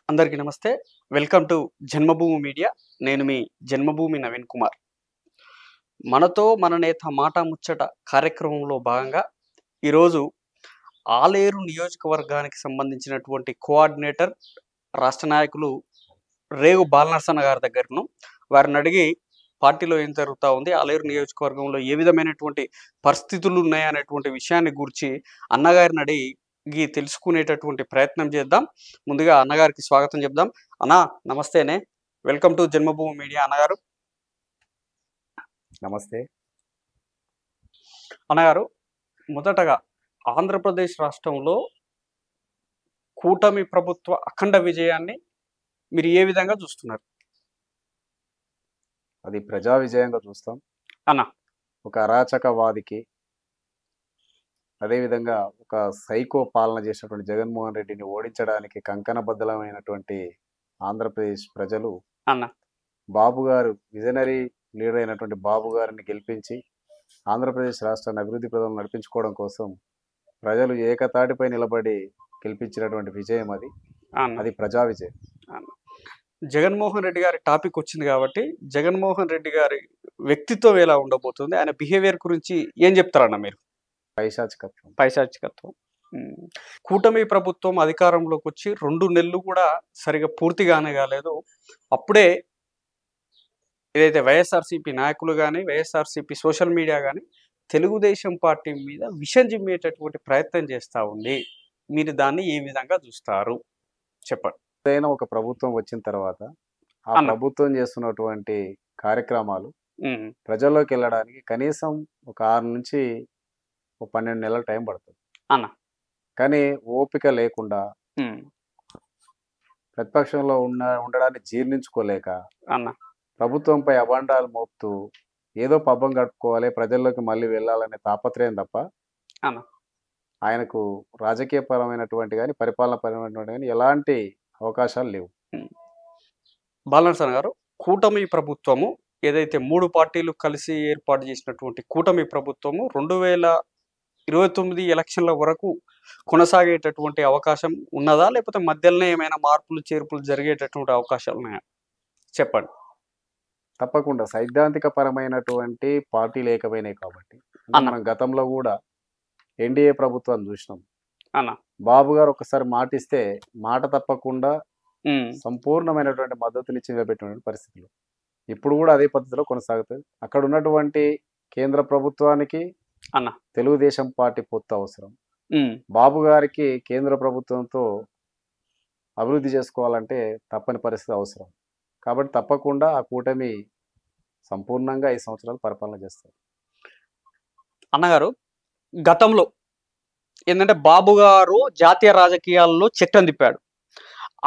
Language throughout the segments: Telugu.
అందరికీ నమస్తే. Welcome to Janmabhoomi media. నేను మీ జన్మభూమి నవీన్ కుమార్. మనతో మన నేత మాట ముచ్చట కార్యక్రమంలో భాగంగా ఈరోజు ఆలేరు నియోజకవర్గానికి సంబంధించినటువంటి కోఆర్డినేటర్ రాష్ట్ర నాయకులు రేగు బాలనరసన్న గారి దగ్గరను వారిని అడిగి పార్టీలో ఏం జరుగుతూ ఉంది, ఆలేరు నియోజకవర్గంలో ఏ విధమైనటువంటి పరిస్థితులు ఉన్నాయనేటువంటి విషయాన్ని గురించి అన్నగారిని అడిగి తెలుసుకునేటటువంటి ప్రయత్నం చేద్దాం. ముందుగా అన్నగారికి స్వాగతం చెప్దాం. అన్నా నమస్తేనే, వెల్కమ్ టు జన్మభూమి మీడియా. అన్నగారు నమస్తే. అన్నగారు, మొదటగా ఆంధ్రప్రదేశ్ రాష్ట్రంలో కూటమి ప్రభుత్వ అఖండ విజయాన్ని మీరు ఏ విధంగా చూస్తున్నారు? అది ప్రజా విజయంగా చూస్తాం. అన్న ఒక అరాచకవాదికి, అదేవిధంగా ఒక సైకో పాలన చేసినటువంటి జగన్మోహన్ రెడ్డిని ఓడించడానికి కంకణబద్ధమైనటువంటి ఆంధ్రప్రదేశ్ ప్రజలు అన్న బాబు గారు, విజనరీ లీడర్ అయినటువంటి బాబు గారిని గెలిపించి ఆంధ్రప్రదేశ్ రాష్ట్రాన్ని అభివృద్ధి ప్రదంలో నడిపించుకోవడం కోసం ప్రజలు ఏకతాటిపై నిలబడి గెలిపించినటువంటి విజయం అది. అన్న అది ప్రజా విజయం. జగన్మోహన్ రెడ్డి గారి టాపిక్ వచ్చింది కాబట్టి జగన్మోహన్ రెడ్డి గారి వ్యక్తిత్వం ఎలా ఉండబోతుంది, ఆయన బిహేవియర్ గురించి ఏం చెప్తారన్న మీరు? పైశాచికత్వం. పైశాచికత్వం. కూటమి ప్రభుత్వం అధికారంలోకి వచ్చి 2 నెలలు కూడా సరిగా పూర్తిగానే కాలేదు. అప్పుడే ఏదైతే వైఎస్ఆర్సీపీ నాయకులు కానీ వైఎస్ఆర్సీపీ సోషల్ మీడియా కానీ తెలుగుదేశం పార్టీ మీద విషం జిమ్మేటటువంటి ప్రయత్నం చేస్తూ ఉంది. మీరు దాన్ని ఏ విధంగా చూస్తారు చెప్పండి. ఏదైనా ఒక ప్రభుత్వం వచ్చిన తర్వాత ఆ అన్న. ప్రభుత్వం చేస్తున్నటువంటి కార్యక్రమాలు ఉమ్, ప్రజల్లోకి వెళ్ళడానికి కనీసం ఒక 6 నుంచి 12 నెలల టైం పడుతుంది అన్న. కానీ ఓపిక లేకుండా ఉమ్, ప్రతిపక్షంలో ఉండడాన్ని జీర్ణించుకోలేక అన్న ప్రభుత్వంపై అభాండాలు మోపుతూ ఏదో పబ్బం గడుపుకోవాలి, ప్రజల్లోకి మళ్ళీ వెళ్ళాలనే తాపత్రయం తప్ప అన్న. ఆయనకు రాజకీయపరమైనటువంటి కానీ పరిపాలనపరమైనటువంటి కానీ ఎలాంటి అవకాశాలు లేవు. బాలనరసన్న గారు, కూటమి ప్రభుత్వము ఏదైతే 3 పార్టీలు కలిసి ఏర్పాటు చేసినటువంటి కూటమి ప్రభుత్వము 2029 ఎలక్షన్ల వరకు కొనసాగేటటువంటి అవకాశం ఉన్నదా, లేకపోతే మధ్యలోనే ఏమైనా మార్పులు చేర్పులు జరిగేటటువంటి అవకాశాలు ఉన్నాయా చెప్పండి. తప్పకుండా సైద్ధాంతిక పరమైనటువంటి పార్టీలు ఏకమైనాయి కాబట్టి అన్న. మనం గతంలో కూడా ఎన్డీఏ ప్రభుత్వాన్ని చూసినాం. అన్న బాబు గారు ఒకసారి మాటిస్తే మాట తప్పకుండా ఉమ్, సంపూర్ణమైనటువంటి మద్దతునిచ్చి నిలబెట్టినటువంటి పరిస్థితులు ఇప్పుడు కూడా అదే పద్ధతిలో కొనసాగుతుంది. అక్కడ ఉన్నటువంటి కేంద్ర ప్రభుత్వానికి అన్న తెలుగుదేశం పార్టీ పొత్తు అవసరం. ఉమ్, బాబు గారికి కేంద్ర ప్రభుత్వంతో అభివృద్ధి చేసుకోవాలంటే తప్పని పరిస్థితి అవసరం. కాబట్టి తప్పకుండా ఆ కూటమి సంపూర్ణంగా 5 సంవత్సరాలు పరిపాలన చేస్తారు. అన్నగారు, గతంలో ఏంటంటే బాబు గారు జాతీయ రాజకీయాల్లో చక్రం తిప్పాడు.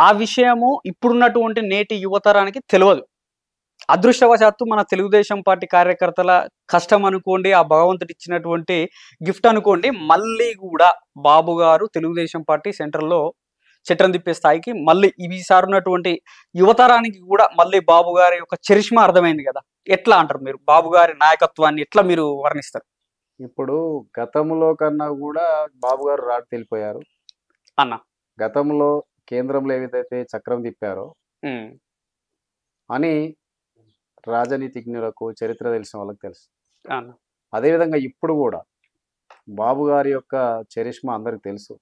ఆ విషయము ఇప్పుడున్నటువంటి నేటి యువతరానికి తెలియదు. అదృష్టవశాత్తు మన తెలుగుదేశం పార్టీ కార్యకర్తల కష్టం అనుకోండి, ఆ భగవంతుడు ఇచ్చినటువంటి గిఫ్ట్ అనుకోండి, మళ్ళీ కూడా బాబు గారు తెలుగుదేశం పార్టీ సెంటర్లో చట్రం తిప్పే స్థాయికి మళ్ళీ ఈసారి ఉన్నటువంటి యువతరానికి కూడా మళ్ళీ బాబు గారి యొక్క చరిష్మా అర్థమైంది కదా. ఎట్లా అంటారు మీరు బాబు గారి నాయకత్వాన్ని ఎట్లా మీరు వర్ణిస్తారు? ఇప్పుడు గతంలో కన్నా కూడా బాబు గారు రాటు తెలిపోయారు. అన్న గతంలో కేంద్రంలో ఏదైతే చక్రం తిప్పారో ఉమ్, అని రాజనీతిజ్ఞులకు చరిత్ర తెలిసిన వాళ్ళకి తెలుసు. అన్న అదేవిధంగా ఇప్పుడు కూడా బాబు గారి యొక్క చరిష్మా అందరికి తెలుసు.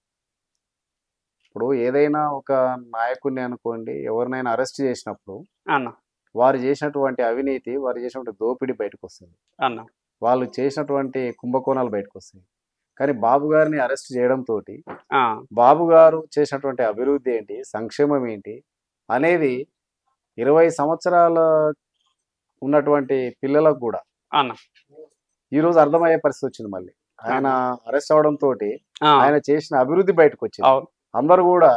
ఇప్పుడు ఏదైనా ఒక నాయకుడిని అనుకోండి, ఎవరినైనా అరెస్ట్ చేసినప్పుడు అన్న వారు చేసినటువంటి అవినీతి, వారు చేసినటువంటి దోపిడీ బయటకు వస్తుంది, అన్న వాళ్ళు చేసినటువంటి కుంభకోణాలు బయటకు వస్తాయి. కానీ బాబు గారిని అరెస్ట్ చేయడంతో ఆ, బాబు గారు చేసినటువంటి అభివృద్ధి ఏంటి, సంక్షేమం ఏంటి అనేది 20 సంవత్సరాల ఉన్నటువంటి పిల్లలకు కూడా అన్న ఈరోజు అర్థమయ్యే పరిస్థితి వచ్చింది. మళ్ళీ ఆయన అరెస్ట్ అవడంతో ఆ, ఆయన చేసిన అభివృద్ధి బయటకు వచ్చింది. అవును. అందరూ కూడా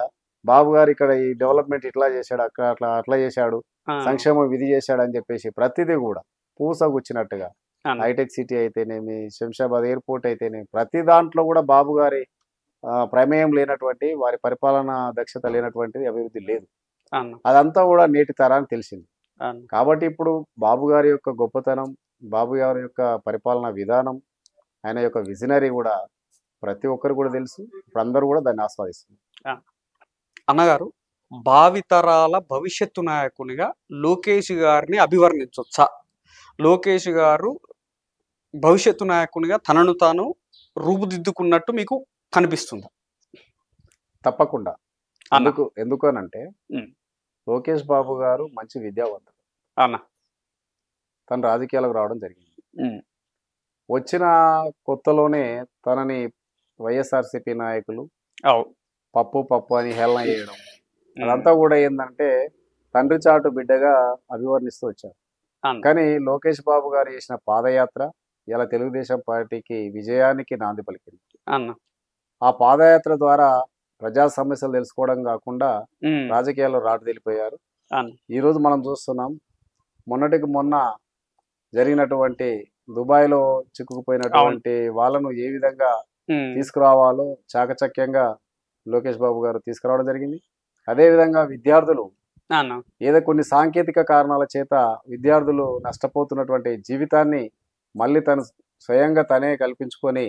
బాబు గారు ఇక్కడ ఈ డెవలప్మెంట్ ఇట్లా చేశాడు, అక్కడ అట్లా చేశాడు, ఆ, సంక్షేమం విధి చేశాడు అని చెప్పేసి ప్రతిదీ కూడా పూసగుచ్చినట్టుగా అన్న. హైటెక్ సిటీ అయితేనేమి, శంషాబాద్ ఎయిర్పోర్ట్ అయితేనేమి, ప్రతి దాంట్లో కూడా బాబు గారి ప్రమేయం లేనటువంటి, వారి పరిపాలన దక్షత లేనటువంటిది అభివృద్ధి లేదు. అన్న అదంతా కూడా నేటి తరానికి తెలిసింది. అన్న కాబట్టి ఇప్పుడు బాబు గారి యొక్క గొప్పతనం, బాబు గారి యొక్క పరిపాలన విధానం, ఆయన యొక్క విజనరీ కూడా ప్రతి ఒక్కరు కూడా తెలుసు. ఇప్పుడు అందరూ కూడా దాన్ని ఆస్వాదిస్తున్నారు. అన్నగారు, భావితరాల భవిష్యత్తు నాయకునిగా లోకేష్ గారిని అభివర్ణించవచ్చా? లోకేష్ గారు భవిష్యత్తు నాయకునిగా తనను తాను రూపుదిద్దుకున్నట్టు మీకు కనిపిస్తుందా? తప్పకుండా. అన్న ఎందుకు అనంటే ఉమ్, లోకేష్ బాబు గారు మంచి విద్యావంతుడు. అన్న తను రాజకీయాలకు రావడం జరిగింది. ఉమ్, వచ్చిన కొత్తలోనే తనని వైఎస్ఆర్సీపీ నాయకులు అవు పప్పు అని హేళన చేయడం, ఉమ్, అదంతా కూడా ఏంటంటే తండ్రి చాటు బిడ్డగా అభివర్ణిస్తూ వచ్చారు. అన్న కానీ లోకేష్ బాబు గారు చేసిన పాదయాత్ర ఇలా తెలుగుదేశం పార్టీకి విజయానికి నాంది పలికింది. అన్న ఆ పాదయాత్ర ద్వారా ప్రజా సమస్యలు తెలుసుకోవడం కాకుండా ఉమ్, రాజకీయాల్లో రాటుదేలిపోయారు. అన్న ఈరోజు మనం చూస్తున్నాం, మొన్నటికి మొన్న జరిగినటువంటి దుబాయ్లో చిక్కుకుపోయినటువంటి వాళ్ళను ఏ విధంగా ఉమ్, తీసుకురావాలో చాకచక్యంగా లోకేష్ బాబు గారు తీసుకురావడం జరిగింది. అదేవిధంగా విద్యార్థులు అన్న ఏదో కొన్ని సాంకేతిక కారణాల చేత విద్యార్థులు నష్టపోతున్నటువంటి జీవితాన్ని మళ్ళీ తను స్వయంగా తనే కల్పించుకొని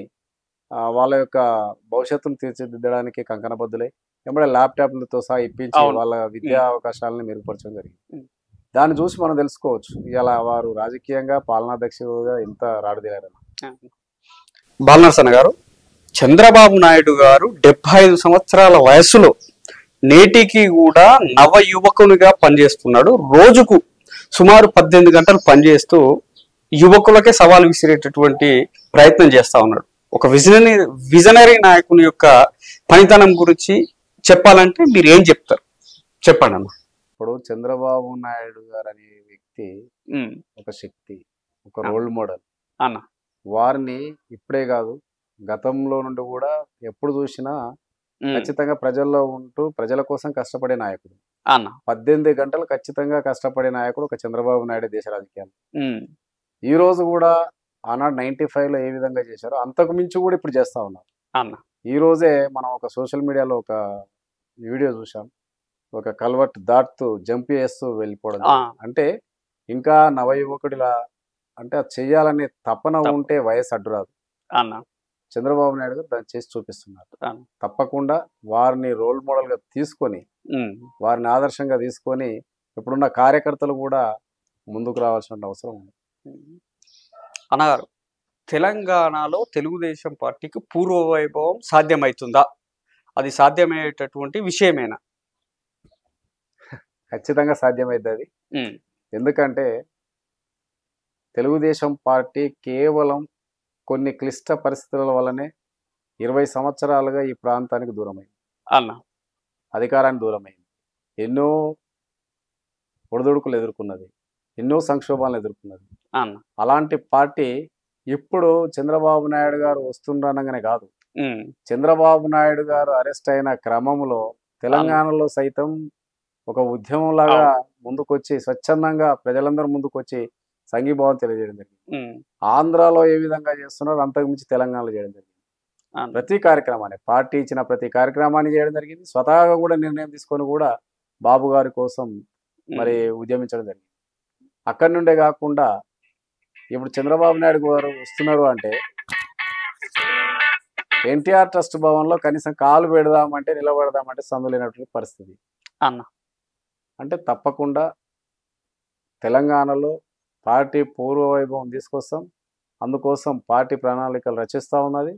వాళ్ళ యొక్క భవిష్యత్తును తీర్చిదిద్దడానికి కంకణబద్దులై వెంబడే ల్యాప్టాప్లతో సహా ఇప్పించి అవును. వాళ్ళ విద్యా అవకాశాలను మెరుగుపరచడం జరిగింది. ఉమ్. దాన్ని చూసి మనం తెలుసుకోవచ్చు ఇలా వారు రాజకీయంగా పాలనాధ్యక్షులుగా ఎంత రాడుదేరారని. బాలనరసన్న గారు, చంద్రబాబు నాయుడు గారు 75 సంవత్సరాల వయస్సులో నేటికి కూడా నవ యువకునిగా పనిచేస్తున్నాడు. రోజుకు సుమారు 18 గంటలు పనిచేస్తూ యువకులకే సవాల్ విసిరేటటువంటి ప్రయత్నం చేస్తా ఉన్నాడు. ఒక విజనరీ నాయకుని యొక్క పనితనం గురించి చెప్పాలంటే మీరు ఏం చెప్తారు? చెప్పండి అన్న. ఇప్పుడు చంద్రబాబు నాయుడు గారు అనే వ్యక్తి ఒక శక్తి, ఒక రోల్ మోడల్ అన్న. వారిని ఇప్పుడే కాదు గతంలో నుండి కూడా ఎప్పుడు చూసినా ఖచ్చితంగా ప్రజల్లో ఉంటూ ప్రజల కోసం కష్టపడే నాయకుడు అన్న. 18 గంటలు ఖచ్చితంగా కష్టపడే నాయకుడు ఒక చంద్రబాబు నాయుడు దేశ రాజకీయాలు. ఈ రోజు కూడా ఆనాడు 95లో ఏ విధంగా చేశారో అంతకు మించి కూడా ఇప్పుడు చేస్తా ఉన్నారు అన్న. ఈ రోజే మనం ఒక సోషల్ మీడియాలో ఒక వీడియో చూసాం, ఒక కల్వర్ట్ దాటుతూ జంప్ చేస్తూ వెళ్ళిపోవడం. అంటే ఇంకా నవయువకుడిలా అంటే అది చెయ్యాలనే తపన ఉంటే వయసు అడ్డురాదు అన్న. చంద్రబాబు నాయుడు గారు దాన్ని చేసి చూపిస్తున్నారు. తప్పకుండా వారిని రోల్ మోడల్ గా తీసుకొని వారిని ఆదర్శంగా తీసుకొని ఇప్పుడున్న కార్యకర్తలు కూడా ముందుకు రావాల్సిన అవసరం ఉంది. అన్నగారు, తెలంగాణలో తెలుగుదేశం పార్టీకి పూర్వ వైభవం సాధ్యమవుతుందా? అది సాధ్యమయ్యేటటువంటి విషయమేనా? ఖచ్చితంగా సాధ్యమైంది. ఎందుకంటే తెలుగుదేశం పార్టీ కేవలం కొన్ని క్లిష్ట పరిస్థితుల వల్లనే 20 సంవత్సరాలుగా ఈ ప్రాంతానికి దూరమైంది అన్న. అధికారానికి దూరమైంది. ఎన్నో ఒడిదుడుకులు ఎదుర్కొన్నది, ఎన్నో సంక్షోభాలను ఎదుర్కొన్నది అన్న. అలాంటి పార్టీ ఇప్పుడు చంద్రబాబు నాయుడు గారు వస్తుండగానే కాదు, చంద్రబాబు నాయుడు గారు అరెస్ట్ అయిన క్రమంలో తెలంగాణలో సైతం ఒక ఉద్యమం లాగా ముందుకొచ్చి స్వచ్ఛందంగా ప్రజలందరూ ముందుకొచ్చి సంఘీభావం తెలియజేయడం జరిగింది. ఆంధ్రాలో ఏ విధంగా చేస్తున్నారో అంతకు మించి తెలంగాణలో చేయడం జరిగింది. ప్రతి కార్యక్రమాన్ని పార్టీ ఇచ్చిన ప్రతి కార్యక్రమాన్ని చేయడం జరిగింది. స్వతహాగా కూడా నిర్ణయం తీసుకొని కూడా బాబు గారి కోసం మరి ఉద్యమించడం జరిగింది. అక్కడి నుండే కాకుండా ఇప్పుడు చంద్రబాబు నాయుడు గారు వస్తున్నారు అంటే ఎన్టీఆర్ ట్రస్ట్ భవన్లో కనీసం కాలు పెడదామంటే నిలబడదామంటే సందులేనటువంటి పరిస్థితి అన్న. అంటే తప్పకుండా తెలంగాణలో పార్టీ పూర్వ వైభవం తీసుకొస్తాం. అందుకోసం పార్టీ ప్రణాళికలు రచిస్తూ ఉన్నది.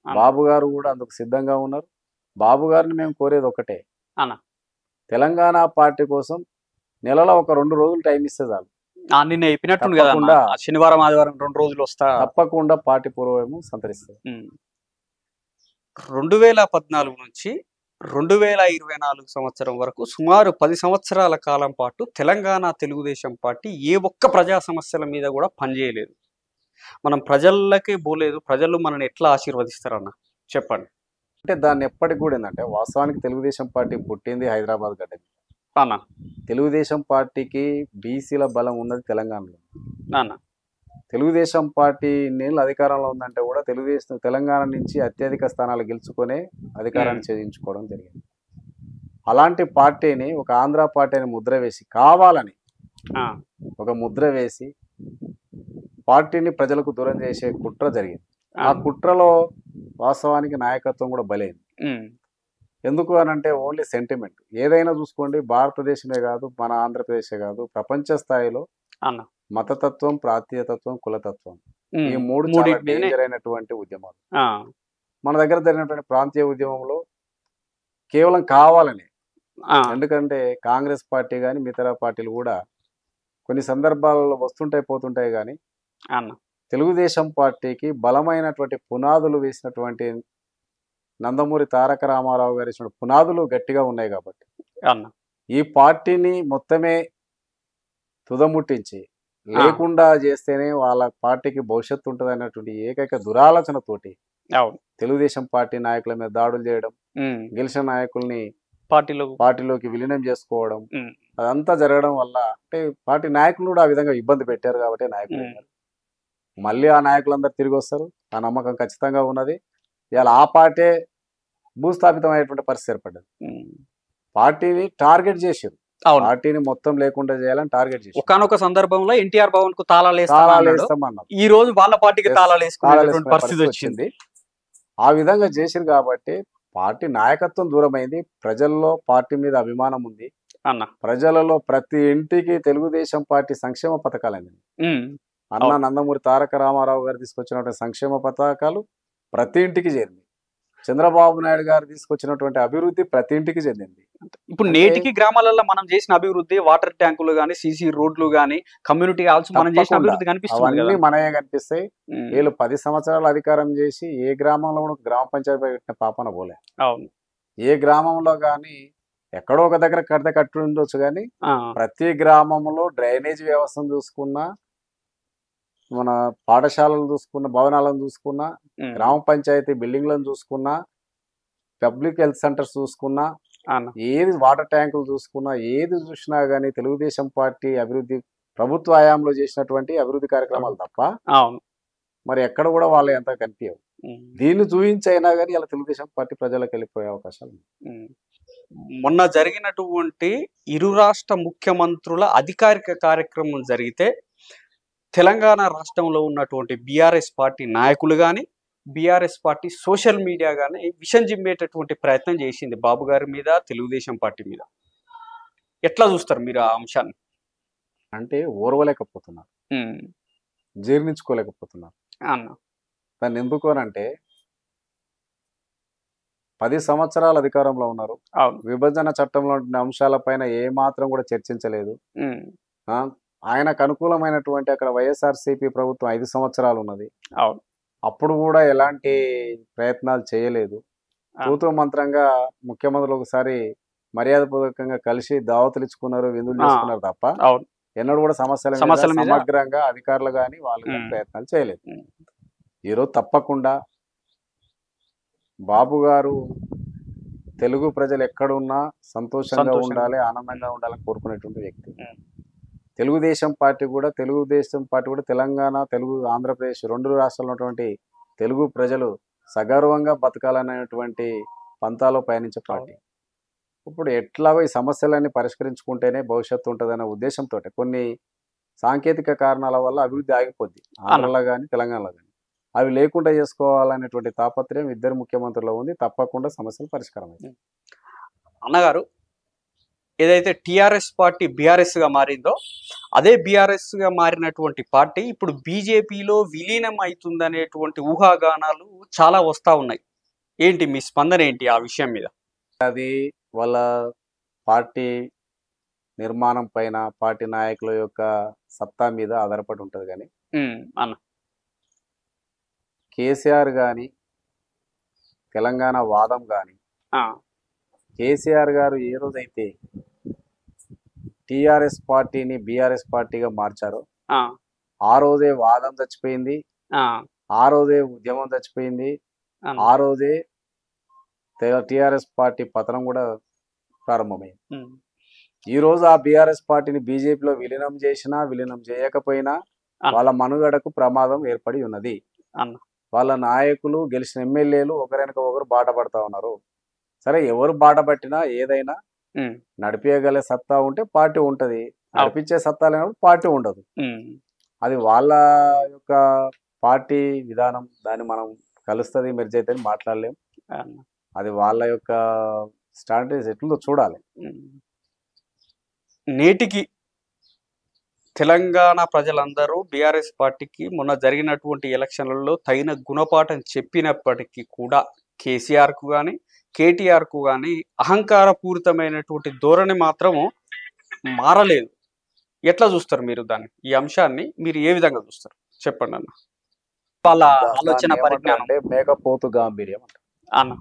బాబు గారు కూడా అందుకు సిద్ధంగా ఉన్నారు. బాబు గారిని మేము కోరేది ఒకటే అన్న, తెలంగాణ పార్టీ కోసం నెలలో ఒక 2 రోజులు టైం ఇస్తే చాలు. నిన్న అయిపోయినట్టు కదా, శనివారం ఆదివారం 2 రోజులు వస్తా. తప్పకుండా పార్టీ పూర్వవైభవం సంతరిస్తుంది. 2014 నుంచి 2024 సంవత్సరం వరకు సుమారు 10 సంవత్సరాల కాలం పాటు తెలంగాణ తెలుగుదేశం పార్టీ ఏ ఒక్క ప్రజా సమస్యల మీద కూడా పనిచేయలేదు. మనం ప్రజలకే పోలేదు. ప్రజలు మనల్ని ఎట్లా ఆశీర్వదిస్తారన్న చెప్పండి. అంటే దాన్ని ఎప్పటికి కూడా ఏంటంటే వాస్తవానికి తెలుగుదేశం పార్టీ పుట్టింది హైదరాబాద్ గడ్డ అన్న. తెలుగుదేశం పార్టీకి బీసీల బలం ఉన్నది తెలంగాణలో అన్న. తెలుగుదేశం పార్టీ ఇన్నేళ్ళు అధికారంలో ఉందంటే కూడా తెలంగాణ నుంచి అత్యధిక స్థానాలు గెలుచుకొని అధికారాన్ని ఛేదించుకోవడం జరిగింది. అలాంటి పార్టీని ఒక ఆంధ్ర పార్టీని ముద్ర వేసి కావాలని ఒక ముద్ర వేసి పార్టీని ప్రజలకు దూరం చేసే కుట్ర జరిగింది. ఆ కుట్రలో వాస్తవానికి నాయకత్వం కూడా బలైంది. ఎందుకు అని అంటే ఓన్లీ సెంటిమెంట్. ఏదైనా చూసుకోండి, భారతదేశమే కాదు, మన ఆంధ్రప్రదేశే కాదు, ప్రపంచ స్థాయిలో అన్న మతతత్వం, ప్రాంతీయతత్వం, కులతత్వం ఈ ఉమ్, 3 చాలా మూడింటి మీదనే డేంజర్ అయినటువంటి ఉద్యమాలు. ఆ, మన దగ్గర జరిగినటువంటి ప్రాంతీయ ఉద్యమంలో కేవలం కావాలని, ఆ, ఎందుకంటే కాంగ్రెస్ పార్టీ కానీ మిగతా పార్టీలు కూడా కొన్ని సందర్భాలలో వస్తుంటాయి పోతుంటాయి కానీ అన్న తెలుగుదేశం పార్టీకి బలమైనటువంటి పునాదులు వేసినటువంటి నందమూరి తారక రామారావు గారు ఇచ్చిన పునాదులు గట్టిగా ఉన్నాయి కాబట్టి అన్న ఈ పార్టీని మొత్తమే తుదముట్టించి లేకుండా చేస్తేనే వాళ్ళ పార్టీకి భవిష్యత్తు ఉంటుంది అన్నటువంటి ఏకైక దురాలోచనతోటి అవును తెలుగుదేశం పార్టీ నాయకుల మీద దాడులు చేయడం, ఉమ్, గెలిచిన నాయకుల్ని పార్టీలో పార్టీలోకి విలీనం చేసుకోవడం, ఉమ్, అదంతా జరగడం వల్ల అంటే పార్టీ నాయకులు కూడా ఆ విధంగా ఇబ్బంది పెట్టారు కాబట్టి నాయకులు ఉమ్, ఉన్నారు. మళ్ళీ ఆ నాయకులందరూ తిరిగి వస్తారు, ఆ నమ్మకం ఖచ్చితంగా ఉన్నది. ఇవాళ ఆ పార్టీ భూస్థాపితం అయ్యేటువంటి పరిస్థితి ఏర్పడ్డది. ఉమ్, పార్టీని టార్గెట్ చేశారు, అవును. పార్టీని మొత్తం లేకుండా చేయాలని టార్గెట్ చేశారు. ఒకానొక సందర్భంలో ఎన్టీఆర్ భవన్ కు తాళాలు తాళాలు వేస్తామన్నాడు. వేస్తామన్నారు, ఈ రోజు వాళ్ళ పార్టీకి తాళాలు తాళాలు వేసుకునేటువంటి వేసుకునే పరిస్థితి పరిస్థితి వచ్చింది. వచ్చింది. ఆ విధంగా చేశారు కాబట్టి పార్టీ నాయకత్వం దూరమైంది. ప్రజల్లో పార్టీ మీద అభిమానం ఉంది. అన్న ప్రజలలో ప్రతి ఇంటికి తెలుగుదేశం పార్టీ సంక్షేమ పథకాలు ఉమ్, అన్న అవును. నందమూరి తారక రామారావు గారు తీసుకొచ్చినటువంటి సంక్షేమ పథకాలు ప్రతి ఇంటికి చేరింది. చంద్రబాబు నాయుడు గారు తీసుకొచ్చినటువంటి అభివృద్ధి ప్రతి ఇంటికి చెందింది. ఇప్పుడు అంటే నేటికి గ్రామాలలో మనం చేసిన అభివృద్ధి, వాటర్ ట్యాంకులు గానీ, సీసీ రోడ్లు గానీ, కమ్యూనిటీ హాల్స్ మనం చేసిన తప్పకుండా అభివృద్ధి కనిపిస్తుంది కదా. అవన్నీ మనయే కనిపిస్తాయి. ఉమ్, వీళ్ళు 10 సంవత్సరాలు అధికారం చేసి ఏ గ్రామంలో కూడా గ్రామ పంచాయతీ పెట్టిన పాపన పోలే. అవును. ఏ గ్రామంలో కానీ ఎక్కడో ఒక దగ్గర కట్టి ఉండొచ్చు కానీ ఆ, ప్రతి గ్రామంలో డ్రైనేజ్ వ్యవస్థను చూసుకున్నా, మన పాఠశాలలు చూసుకున్న, భవనాలను చూసుకున్నా, ఉమ్, గ్రామ పంచాయతీ బిల్డింగ్లను చూసుకున్నా, పబ్లిక్ హెల్త్ సెంటర్స్ చూసుకున్నా, అన్న ఏది వాటర్ ట్యాంకులు చూసుకున్నా, ఏది చూసినా కానీ తెలుగుదేశం పార్టీ అభివృద్ధి ప్రభుత్వ హయాంలో చేసినటువంటి అభివృద్ధి కార్యక్రమాలు తప్ప అవును. మరి ఎక్కడ కూడా వాళ్ళు ఎంత కనిపించవు. ఉమ్, దీన్ని చూపించైనా కానీ ఇలా తెలుగుదేశం పార్టీ ప్రజలకు వెళ్ళిపోయే అవకాశాలు ఉన్నాయి. ఉమ్. మొన్న జరిగినటువంటి ఇరు రాష్ట్ర ముఖ్యమంత్రుల అధికారిక కార్యక్రమం జరిగితే తెలంగాణ రాష్ట్రంలో ఉన్నటువంటి బీఆర్ఎస్ పార్టీ నాయకులు కానీ, బీఆర్ఎస్ పార్టీ సోషల్ మీడియా కానీ విషం జిమ్మేటటువంటి ప్రయత్నం చేసింది బాబు గారి మీద, తెలుగుదేశం పార్టీ మీద. ఎట్లా చూస్తారు మీరు ఆ అంశాన్ని? అంటే ఓర్వలేకపోతున్నారు, ఉమ్, జీర్ణించుకోలేకపోతున్నారు. అన్న దాన్ని ఎందుకు అని అంటే 10 సంవత్సరాలు అధికారంలో ఉన్నారు. అవును. విభజన చట్టంలో ఉన్న అంశాలపైన ఏ మాత్రం కూడా చర్చించలేదు. ఉమ్, ఆ, ఆయనకు అనుకూలమైనటువంటి అక్కడ వైఎస్ఆర్సీపీ ప్రభుత్వం 5 సంవత్సరాలు ఉన్నది. అవును. అప్పుడు కూడా ఎలాంటి ప్రయత్నాలు చేయలేదు. ఆ. తూతూ మంత్రంగా ముఖ్యమంత్రులు ఒకసారి మర్యాదపూర్వకంగా కలిసి దావతులు ఇచ్చుకున్నారు, విందులు చేసుకున్నారు తప్ప అవును. ఎన్నడూ కూడా సమస్యల సమస్యల మీద మీద సమగ్రంగా అధికారులు కానీ వాళ్ళు కానీ ఉమ్, ప్రయత్నాలు చేయలేదు. ఉమ్, ఈరోజు తప్పకుండా బాబు గారు తెలుగు ప్రజలు ఎక్కడున్నా సంతోషంగా సంతోషంగా. ఉండాలి, ఆనందంగా ఉండాలని కోరుకునేటువంటి వ్యక్తి. ఉమ్, తెలుగుదేశం పార్టీ కూడా తెలంగాణ, తెలుగు, ఆంధ్రప్రదేశ్ 2 రాష్ట్రాల్లో ఉన్నటువంటి తెలుగు ప్రజలు సగర్వంగా బతకాలనేటువంటి పంతాలో పయనించే పార్టీ. ఇప్పుడు ఎట్లాగో ఈ సమస్యలన్నీ పరిష్కరించుకుంటేనే భవిష్యత్తు ఉంటుందనే ఉద్దేశంతో కొన్ని సాంకేతిక కారణాల వల్ల అభివృద్ధి ఆగిపోద్ది ఆంధ్రలో కానీ తెలంగాణలో కానీ. అవి లేకుండా చేసుకోవాలనేటువంటి తాపత్రయం ఇద్దరు ముఖ్యమంత్రుల్లో ఉంది. తప్పకుండా సమస్యలు పరిష్కారం అవుతాయి. అన్నగారు, ఏదైతే టిఆర్ఎస్ పార్టీ బీఆర్ఎస్ గా మారిందో అదే బీఆర్ఎస్ గా మారినటువంటి పార్టీ ఇప్పుడు బీజేపీలో విలీనం అవుతుందనేటువంటి ఊహాగానాలు చాలా వస్తా ఉన్నాయి. ఏంటి మీ స్పందన ఏంటి ఆ విషయం మీద? అది వాళ్ళ పార్టీ నిర్మాణం పైన, పార్టీ నాయకుల యొక్క సత్తా మీద ఆధారపడి ఉంటుంది. కానీ అన్న కేసీఆర్ కానీ తెలంగాణ వాదం కానీ ఆ, కేసీఆర్ గారు ఏ రోజైతే టిఆర్ఎస్ పార్టీని బీఆర్ఎస్ పార్టీగా మార్చారో ఆ, ఆ రోజే వాదం చచ్చిపోయింది, ఆ, ఆ రోజే ఉద్యమం చచ్చిపోయింది, అన్న. ఆ రోజే టిఆర్ఎస్ పార్టీ పతనం కూడా ప్రారంభమైంది. ఉమ్, ఈ రోజు ఆ బీఆర్ఎస్ పార్టీని బీజేపీలో విలీనం చేసినా విలీనం చేయకపోయినా అన్న. వాళ్ళ మనుగడకు ప్రమాదం ఏర్పడి ఉన్నది. అన్న వాళ్ళ నాయకులు, గెలిచిన ఎమ్మెల్యేలు ఒకరినక ఒకరు బాట పడతా ఉన్నారు. సరే, ఎవరు బాట పట్టినా ఏదైనా ఉమ్, నడిపేయగల సత్తా ఉంటే పార్టీ ఉంటది, నడిపించే సత్తా లేనప్పుడు పార్టీ ఉండదు. ఉమ్, అది వాళ్ళ యొక్క పార్టీ విధానం, దాన్ని మనం కలుస్తుంది మెర్జ్ అయితే మాట్లాడలేం. అన్న. అది వాళ్ళ యొక్క స్ట్రాటజీస్ ఎట్లుందో చూడాలి. నేటికి తెలంగాణ ప్రజలందరూ బీఆర్ఎస్ పార్టీకి మొన్న జరిగినటువంటి ఎలక్షన్లలో తగిన గుణపాఠం చెప్పినప్పటికీ కూడా కేసీఆర్కు కానీ కేటీఆర్కు కానీ అహంకారపూరితమైనటువంటి ధోరణి మాత్రము మారలేదు. ఎట్లా చూస్తారు మీరు దాన్ని? ఈ అంశాన్ని మీరు ఏ విధంగా చూస్తారు చెప్పండి అన్న. వాళ్ళ ఆలోచన పరిజ్ఞానం అంటే మేకపోతు గాంభీర్యం అంట. అన్న.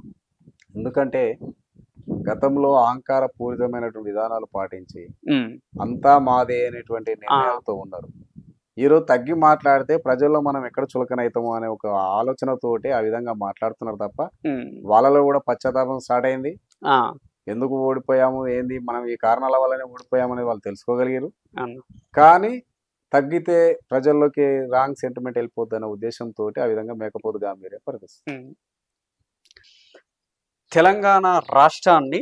ఎందుకంటే గతంలో అహంకార పూరితమైనటువంటి విధానాలు పాటించి అంతా మాదే అనేటువంటి నిర్ణయాలతో ఉన్నారు. ఈరోజు తగ్గి మాట్లాడితే ప్రజల్లో మనం ఎక్కడ చులకనవుతామో అనే ఒక ఆలోచనతోటి ఆ విధంగా మాట్లాడుతున్నారు తప్ప వాళ్ళలో కూడా పశ్చాత్తాపం స్టార్ట్ అయింది. ఎందుకు ఓడిపోయాము, ఏంది, మనం ఈ కారణాల వల్లనే ఓడిపోయామని వాళ్ళు తెలుసుకోగలిగారు. కానీ తగ్గితే ప్రజల్లోకి రాంగ్ సెంటిమెంట్ వెళ్ళిపోద్ది అనే ఉద్దేశంతో ఆ విధంగా మేకపోతు గాంభీర్యం పరిగణిస్తుంది. తెలంగాణ రాష్ట్రాన్ని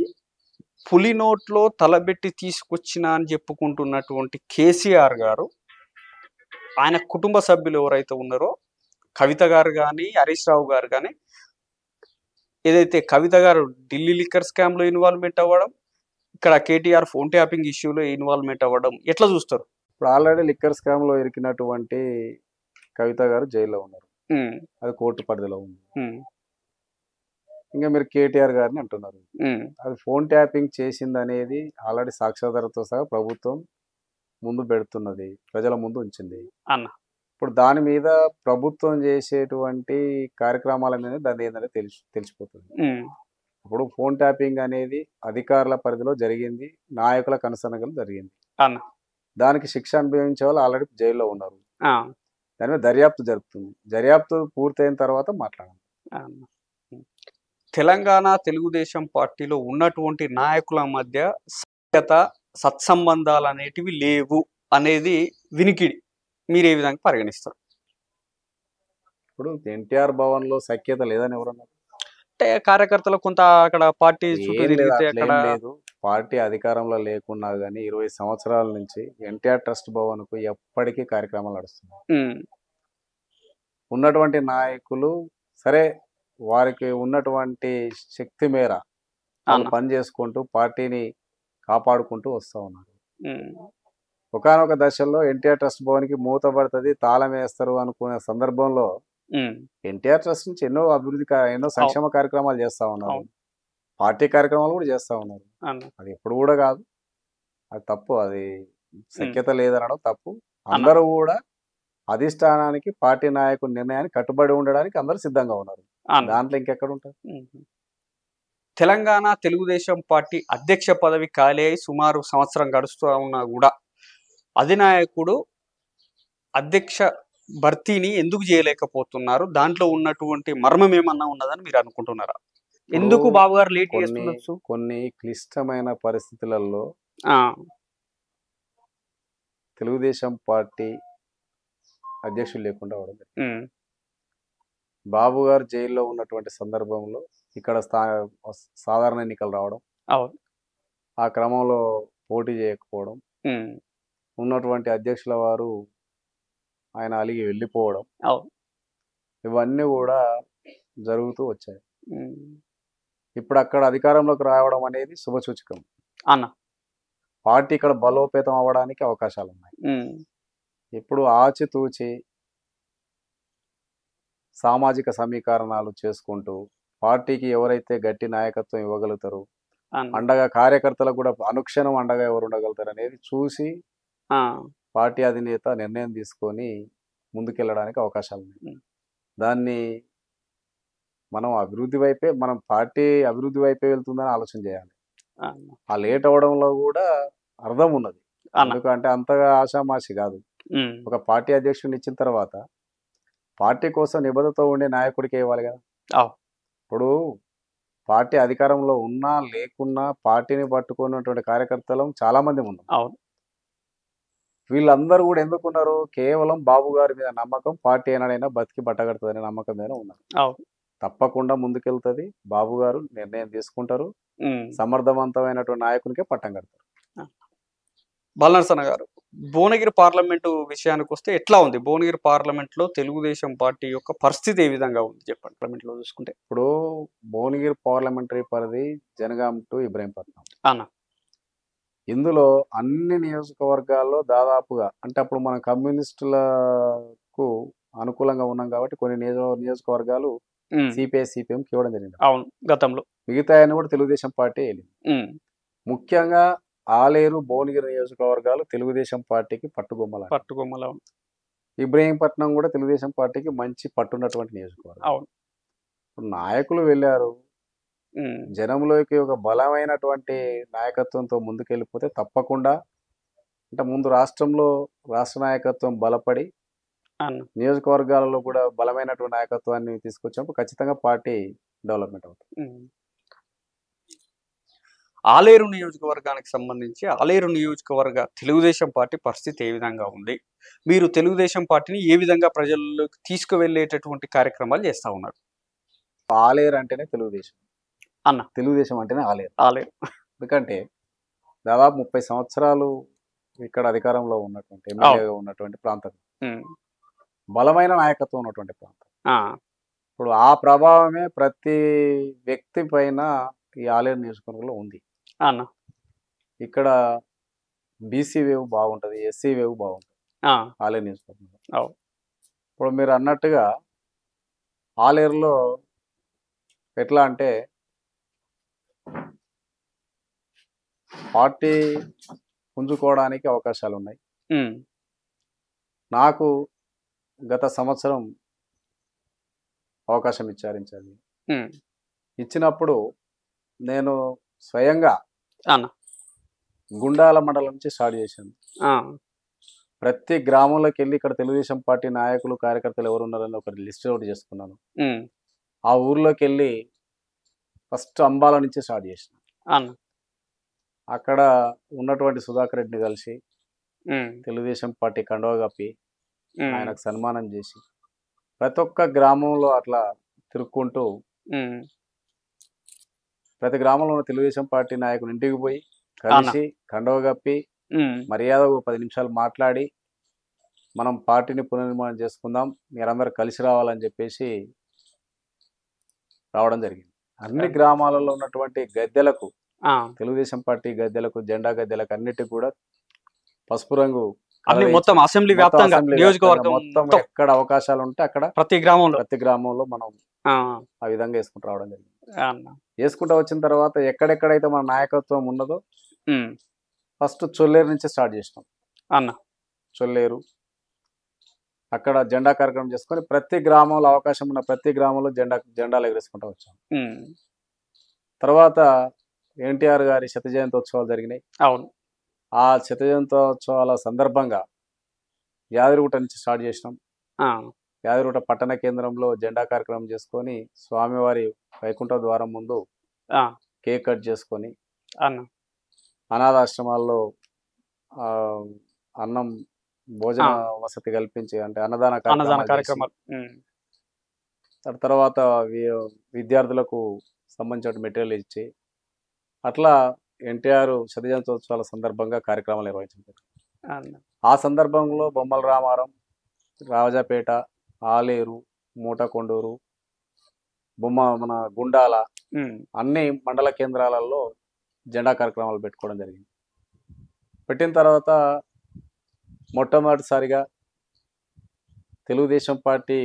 పులి నోట్లో తలబెట్టి తీసుకొచ్చిన అని చెప్పుకుంటున్నటువంటి కేసీఆర్ గారు, ఆయన కుటుంబ సభ్యులు ఎవరైతే ఉన్నారో కవిత గారు కానీ హరీష్ రావు గారు కానీ, ఏదైతే కవిత గారు ఢిల్లీ లిక్కర్ స్కామ్లో ఇన్వాల్వ్మెంట్ అవ్వడం, ఇక్కడ కేటీఆర్ ఫోన్ ట్యాపింగ్ ఇష్యూలో ఇన్వాల్వ్మెంట్ అవ్వడం ఎట్లా చూస్తారు? ఇప్పుడు ఆల్రెడీ లిక్కర్ స్కామ్లో ఇరికినటువంటి కవిత గారు జైల్లో ఉన్నారు, అది కోర్టు పరిధిలో ఉంది. ఇంకా మీరు కేటీఆర్ గారిని అంటున్నారు, అది ఫోన్ ట్యాపింగ్ చేసింది అనేది ఆల్రెడీ సాక్ష్యాధారతో సహా ప్రభుత్వం ముందు పెడుతున్నది, ప్రజల ముందు ఉంచింది అన్న. ఇప్పుడు దాని మీద ప్రభుత్వం చేసేటువంటి కార్యక్రమాల మీద దాని ఏంటంటే తెలిసిపోతుంది. ఇప్పుడు ఫోన్ ట్యాపింగ్ అనేది అధికారుల పరిధిలో జరిగింది, నాయకుల కనుసనగలు జరిగింది అన్న. దానికి శిక్ష అనుభవించే వాళ్ళు ఆల్రెడీ జైల్లో ఉన్నారు. దాని మీద దర్యాప్తు జరుగుతుంది, దర్యాప్తు పూర్తయిన తర్వాత మాట్లాడాలి. తెలంగాణ తెలుగుదేశం పార్టీలో ఉన్నటువంటి నాయకుల మధ్య సఖ్యత సత్సంబంధాలు అనేటివి లేవు అనేది వినికిడి, మీరు ఏ విధంగా పరిగణిస్తారు? ఇప్పుడు ఎన్టీఆర్ భవన్ లో సఖ్యత లేదని ఎవరన్నారు? అంటే కార్యకర్తలు కొంత అక్కడ పార్టీ చుట్టూ తిరిగితే అక్కడ లేదు, పార్టీ అధికారంలో లేకున్నా కానీ 20 సంవత్సరాల నుంచి ఎన్టీఆర్ ట్రస్ట్ భవన్ కు ఎప్పటికీ కార్యక్రమాలు నడుస్తున్నాయి. ఉన్నటువంటి నాయకులు సరే వారికి ఉన్నటువంటి శక్తి మేర పని చేసుకుంటూ పార్టీని కాపాడుకుంటూ వస్తూ ఉన్నారు. ఒకనొక దశలో ఎన్టీఆర్ ట్రస్ట్ భవన్ కి మూత పడుతుంది, తాళం వేస్తారు అనుకునే సందర్భంలో ఎన్టీఆర్ ట్రస్ట్ నుంచి ఎన్నో అభివృద్ధి ఎన్నో సంక్షేమ కార్యక్రమాలు చేస్తా ఉన్నారు, పార్టీ కార్యక్రమాలు కూడా చేస్తా ఉన్నారు. అది ఎప్పుడు కూడా కాదు, అది తప్పు, అది సఖ్యత లేదనడం తప్పు. అందరూ కూడా అధిష్టానానికి పార్టీ నాయకుడి నిర్ణయానికి కట్టుబడి ఉండడానికి అందరూ సిద్ధంగా ఉన్నారు, దాంట్లో ఇంకెక్కడ ఉంటారు? తెలంగాణ తెలుగుదేశం పార్టీ అధ్యక్ష పదవి ఖాళీ అయి సుమారు సంవత్సరం గడుస్తూ ఉన్నా కూడా అధినాయకుడు అధ్యక్ష భర్తీని ఎందుకు చేయలేకపోతున్నారు? దాంట్లో ఉన్నటువంటి మర్మం ఏమన్నా ఉన్నదని మీరు అనుకుంటున్నారా? ఎందుకు బాబు గారు లేట్ చేస్తున్నారు? కొన్ని క్లిష్టమైన పరిస్థితులలో తెలుగుదేశం పార్టీ అధ్యక్షులు లేకుండా అవడం. బాబు గారు జైల్లో ఉన్నటువంటి సందర్భంలో ఇక్కడ సాధారణ ఎన్నికలు రావడం, ఆ క్రమంలో పోటీ చేయకపోవడం, ఉన్నటువంటి అధ్యక్షుల వారు ఆయన అలిగి వెళ్ళిపోవడం, ఇవన్నీ కూడా జరుగుతూ వచ్చాయి. ఇప్పుడు అక్కడ అధికారంలోకి రావడం అనేది శుభసూచకం అన్న. పార్టీ ఇక్కడ బలోపేతం అవ్వడానికి అవకాశాలు ఉన్నాయి. ఇప్పుడు ఆచితూచి సామాజిక సమీకరణాలు చేసుకుంటూ పార్టీకి ఎవరైతే గట్టి నాయకత్వం ఇవ్వగలుగుతారు, అండగా కార్యకర్తలకు కూడా అనుక్షణం అండగా ఎవరు ఉండగలుగుతారు అనేది చూసి పార్టీ అధినేత నిర్ణయం తీసుకొని ముందుకెళ్ళడానికి అవకాశాలు ఉన్నాయి. దాన్ని మనం పార్టీ అభివృద్ధి వైపే వెళ్తుందని ఆలోచన చేయాలి. ఆ లేట్ అవ్వడంలో కూడా అర్థం ఉన్నది, ఎందుకంటే అంతగా ఆషామాషి కాదు. ఒక పార్టీ అధ్యక్షుడిని ఇచ్చిన తర్వాత పార్టీ కోసం నిబద్ధతో ఉండే నాయకుడికి ఇవ్వాలి కదా. ఇప్పుడు పార్టీ అధికారంలో ఉన్నా లేకున్నా పార్టీని పట్టుకున్నటువంటి కార్యకర్తలు చాలా మంది ఉన్నారు. వీళ్ళందరూ కూడా ఎందుకున్నారు? కేవలం బాబు గారి మీద నమ్మకం, పార్టీ ఏనాడైనా బతికి బట్టగడుతుందనే నమ్మకం మీద ఉన్నారు. తప్పకుండా ముందుకెళ్తుంది, బాబు గారు నిర్ణయం తీసుకుంటారు, సమర్థవంతమైనటువంటి నాయకునికే పట్టం కడతారు. బల్నరసన్న గారు, భువనగిరి పార్లమెంటు విషయానికి వస్తే ఎట్లా ఉంది? భువనగిరి పార్లమెంట్లో తెలుగుదేశం పార్టీ యొక్క పరిస్థితి ఏ విధంగా ఉంది చెప్పండి? పార్లమెంట్లో చూసుకుంటే ఇప్పుడు భువనగిరి పార్లమెంటరీ పరిధి జనగాం టు ఇబ్రహీంపట్నం. అన్న ఇందులో అన్ని నియోజకవర్గాల్లో దాదాపుగా అంటే అప్పుడు మనం కమ్యూనిస్టులకు అనుకూలంగా ఉన్నాం కాబట్టి కొన్ని నియోజకవర్గాలు సిపిఎంకి ఇవ్వడం జరిగింది. అవును, గతంలో మిగతా అన్ని కూడా తెలుగుదేశం పార్టీ వెళ్ళింది. ముఖ్యంగా ఆలేరు, భువనగిరి నియోజకవర్గాలు తెలుగుదేశం పార్టీకి పట్టుకొమ్మల ఇబ్రహీంపట్నం కూడా తెలుగుదేశం పార్టీకి మంచి పట్టున్నటువంటి నియోజకవర్గం. అవును. ఇప్పుడు నాయకులు వెళ్ళారు, జనంలోకి ఒక బలమైనటువంటి నాయకత్వంతో ముందుకెళ్ళిపోతే తప్పకుండా అంటే ముందు రాష్ట్ర నాయకత్వం బలపడి నియోజకవర్గాలలో కూడా బలమైనటువంటి నాయకత్వాన్ని తీసుకొచ్చినప్పుడు ఖచ్చితంగా పార్టీ డెవలప్మెంట్ అవుతుంది. ఆలేరు నియోజకవర్గానికి సంబంధించి ఆలేరు నియోజకవర్గ తెలుగుదేశం పార్టీ పరిస్థితి ఏ విధంగా ఉంది? మీరు తెలుగుదేశం పార్టీని ఏ విధంగా ప్రజల్లోకి తీసుకువెళ్ళేటటువంటి కార్యక్రమాలు చేస్తా ఉన్నారు? ఆలేరు అంటేనే తెలుగుదేశం అన్న, తెలుగుదేశం అంటేనే ఆలేరు. ఎందుకంటే దాదాపు 30 సంవత్సరాలు ఇక్కడ అధికారంలో ఉన్నటువంటి ఎమ్మెల్యేగా ఉన్నటువంటి ప్రాంతం, బలమైన నాయకత్వం ఉన్నటువంటి ప్రాంతం. ఇప్పుడు ఆ ప్రభావమే ప్రతి వ్యక్తి పైన ఈ ఆలేరు నియోజకవర్గంలో ఉంది అన్న. ఇక్కడ బీసీ వేవ్ బాగుంటది, ఎస్సీ వేవ్ బాగుంటది ఆలేరు నియోజకవర్గంలో. ఇప్పుడు మీరు అన్నట్టుగా ఆలేరులో ఎట్లా అంటే పార్టీ పుంజుకోవడానికి అవకాశాలు ఉన్నాయి. నాకు గత సంవత్సరం అవకాశం ఇచ్చారు. ఇచ్చినప్పుడు నేను స్వయంగా గుండాల మండలం నుంచి స్టార్ట్ చేశాను. ప్రతి గ్రామంలోకి వెళ్ళి ఇక్కడ తెలుగుదేశం పార్టీ నాయకులు, కార్యకర్తలు ఎవరు ఉన్నారని ఒక లిస్ట్ అవుట్ చేసుకున్నాను. ఆ ఊర్లోకి వెళ్ళి ఫస్ట్ అంబాల నుంచి స్టార్ట్ చేసిన. అక్కడ ఉన్నటువంటి సుధాకర్ రెడ్డిని కలిసి తెలుగుదేశం పార్టీ కండువా కప్పి ఆయనకు సన్మానం చేసి ప్రతి ఒక్క గ్రామంలో అట్లా తిరుక్కుంటూ ప్రతి గ్రామంలో ఉన్న తెలుగుదేశం పార్టీ నాయకులు ఇంటికి పోయి కలిసి కండువా కప్పి మర్యాద 10 నిమిషాలు మాట్లాడి మనం పార్టీని పునర్నిర్మాణం చేసుకుందాం, మీరందరూ కలిసి రావాలని చెప్పేసి రావడం జరిగింది. అన్ని గ్రామాలలో ఉన్నటువంటి గద్దెలకు, తెలుగుదేశం పార్టీ గద్దెలకు, జెండా గద్దెలకు అన్నిటికి కూడా పసుపు రంగు మొత్తం అసెంబ్లీ వ్యాప్తంగా నియోజకవర్గం మొత్తం ఎక్కడ అవకాశాలు ఉంటే అక్కడ ప్రతి గ్రామంలో మనం ఆ విధంగా వేసుకుంటూ రావడం జరిగింది. వేసుకుంటూ వచ్చిన తర్వాత ఎక్కడెక్కడైతే మన నాయకత్వం ఉన్నదో ఫస్ట్ చొల్లేరు నుంచి స్టార్ట్ చేసినాం. చొల్లేరు అక్కడ జెండా కార్యక్రమం చేసుకొని ప్రతి గ్రామంలో అవకాశం ఉన్న ప్రతి గ్రామంలో జెండాలు ఎగరేసుకుంటూ వచ్చాం. తర్వాత ఎన్టీఆర్ గారి శత జయంతోత్సవాలు జరిగినాయి. ఆ శత జయంతోత్సవాల సందర్భంగా యాదగిరిగుట్ట నుంచి స్టార్ట్ చేసినాం. యాదగిరిగుట్ట పట్టణ కేంద్రంలో జెండా కార్యక్రమం చేసుకొని స్వామివారి వైకుంఠ ద్వారం ముందు కేక్ కట్ చేసుకొని అనాథాశ్రమాల్లో అన్నం భోజన వసతి కల్పించి అంటే అన్నదాన కార్యక్రమాలు, తర్వాత విద్యార్థులకు సంబంధించిన మెటీరియల్ ఇచ్చి అట్లా ఎన్టీఆర్ శత జయంతోత్సవాల సందర్భంగా కార్యక్రమాలు నిర్వహించారు. ఆ సందర్భంలో బొమ్మల రామారం, రాజాపేట, ఆలేరు, మూటకొండూరు, మన గుండాల అన్ని మండల కేంద్రాలలో జెండా కార్యక్రమాలు పెట్టుకోవడం జరిగింది. పెట్టిన తర్వాత మొట్టమొదటిసారిగా తెలుగుదేశం పార్టీ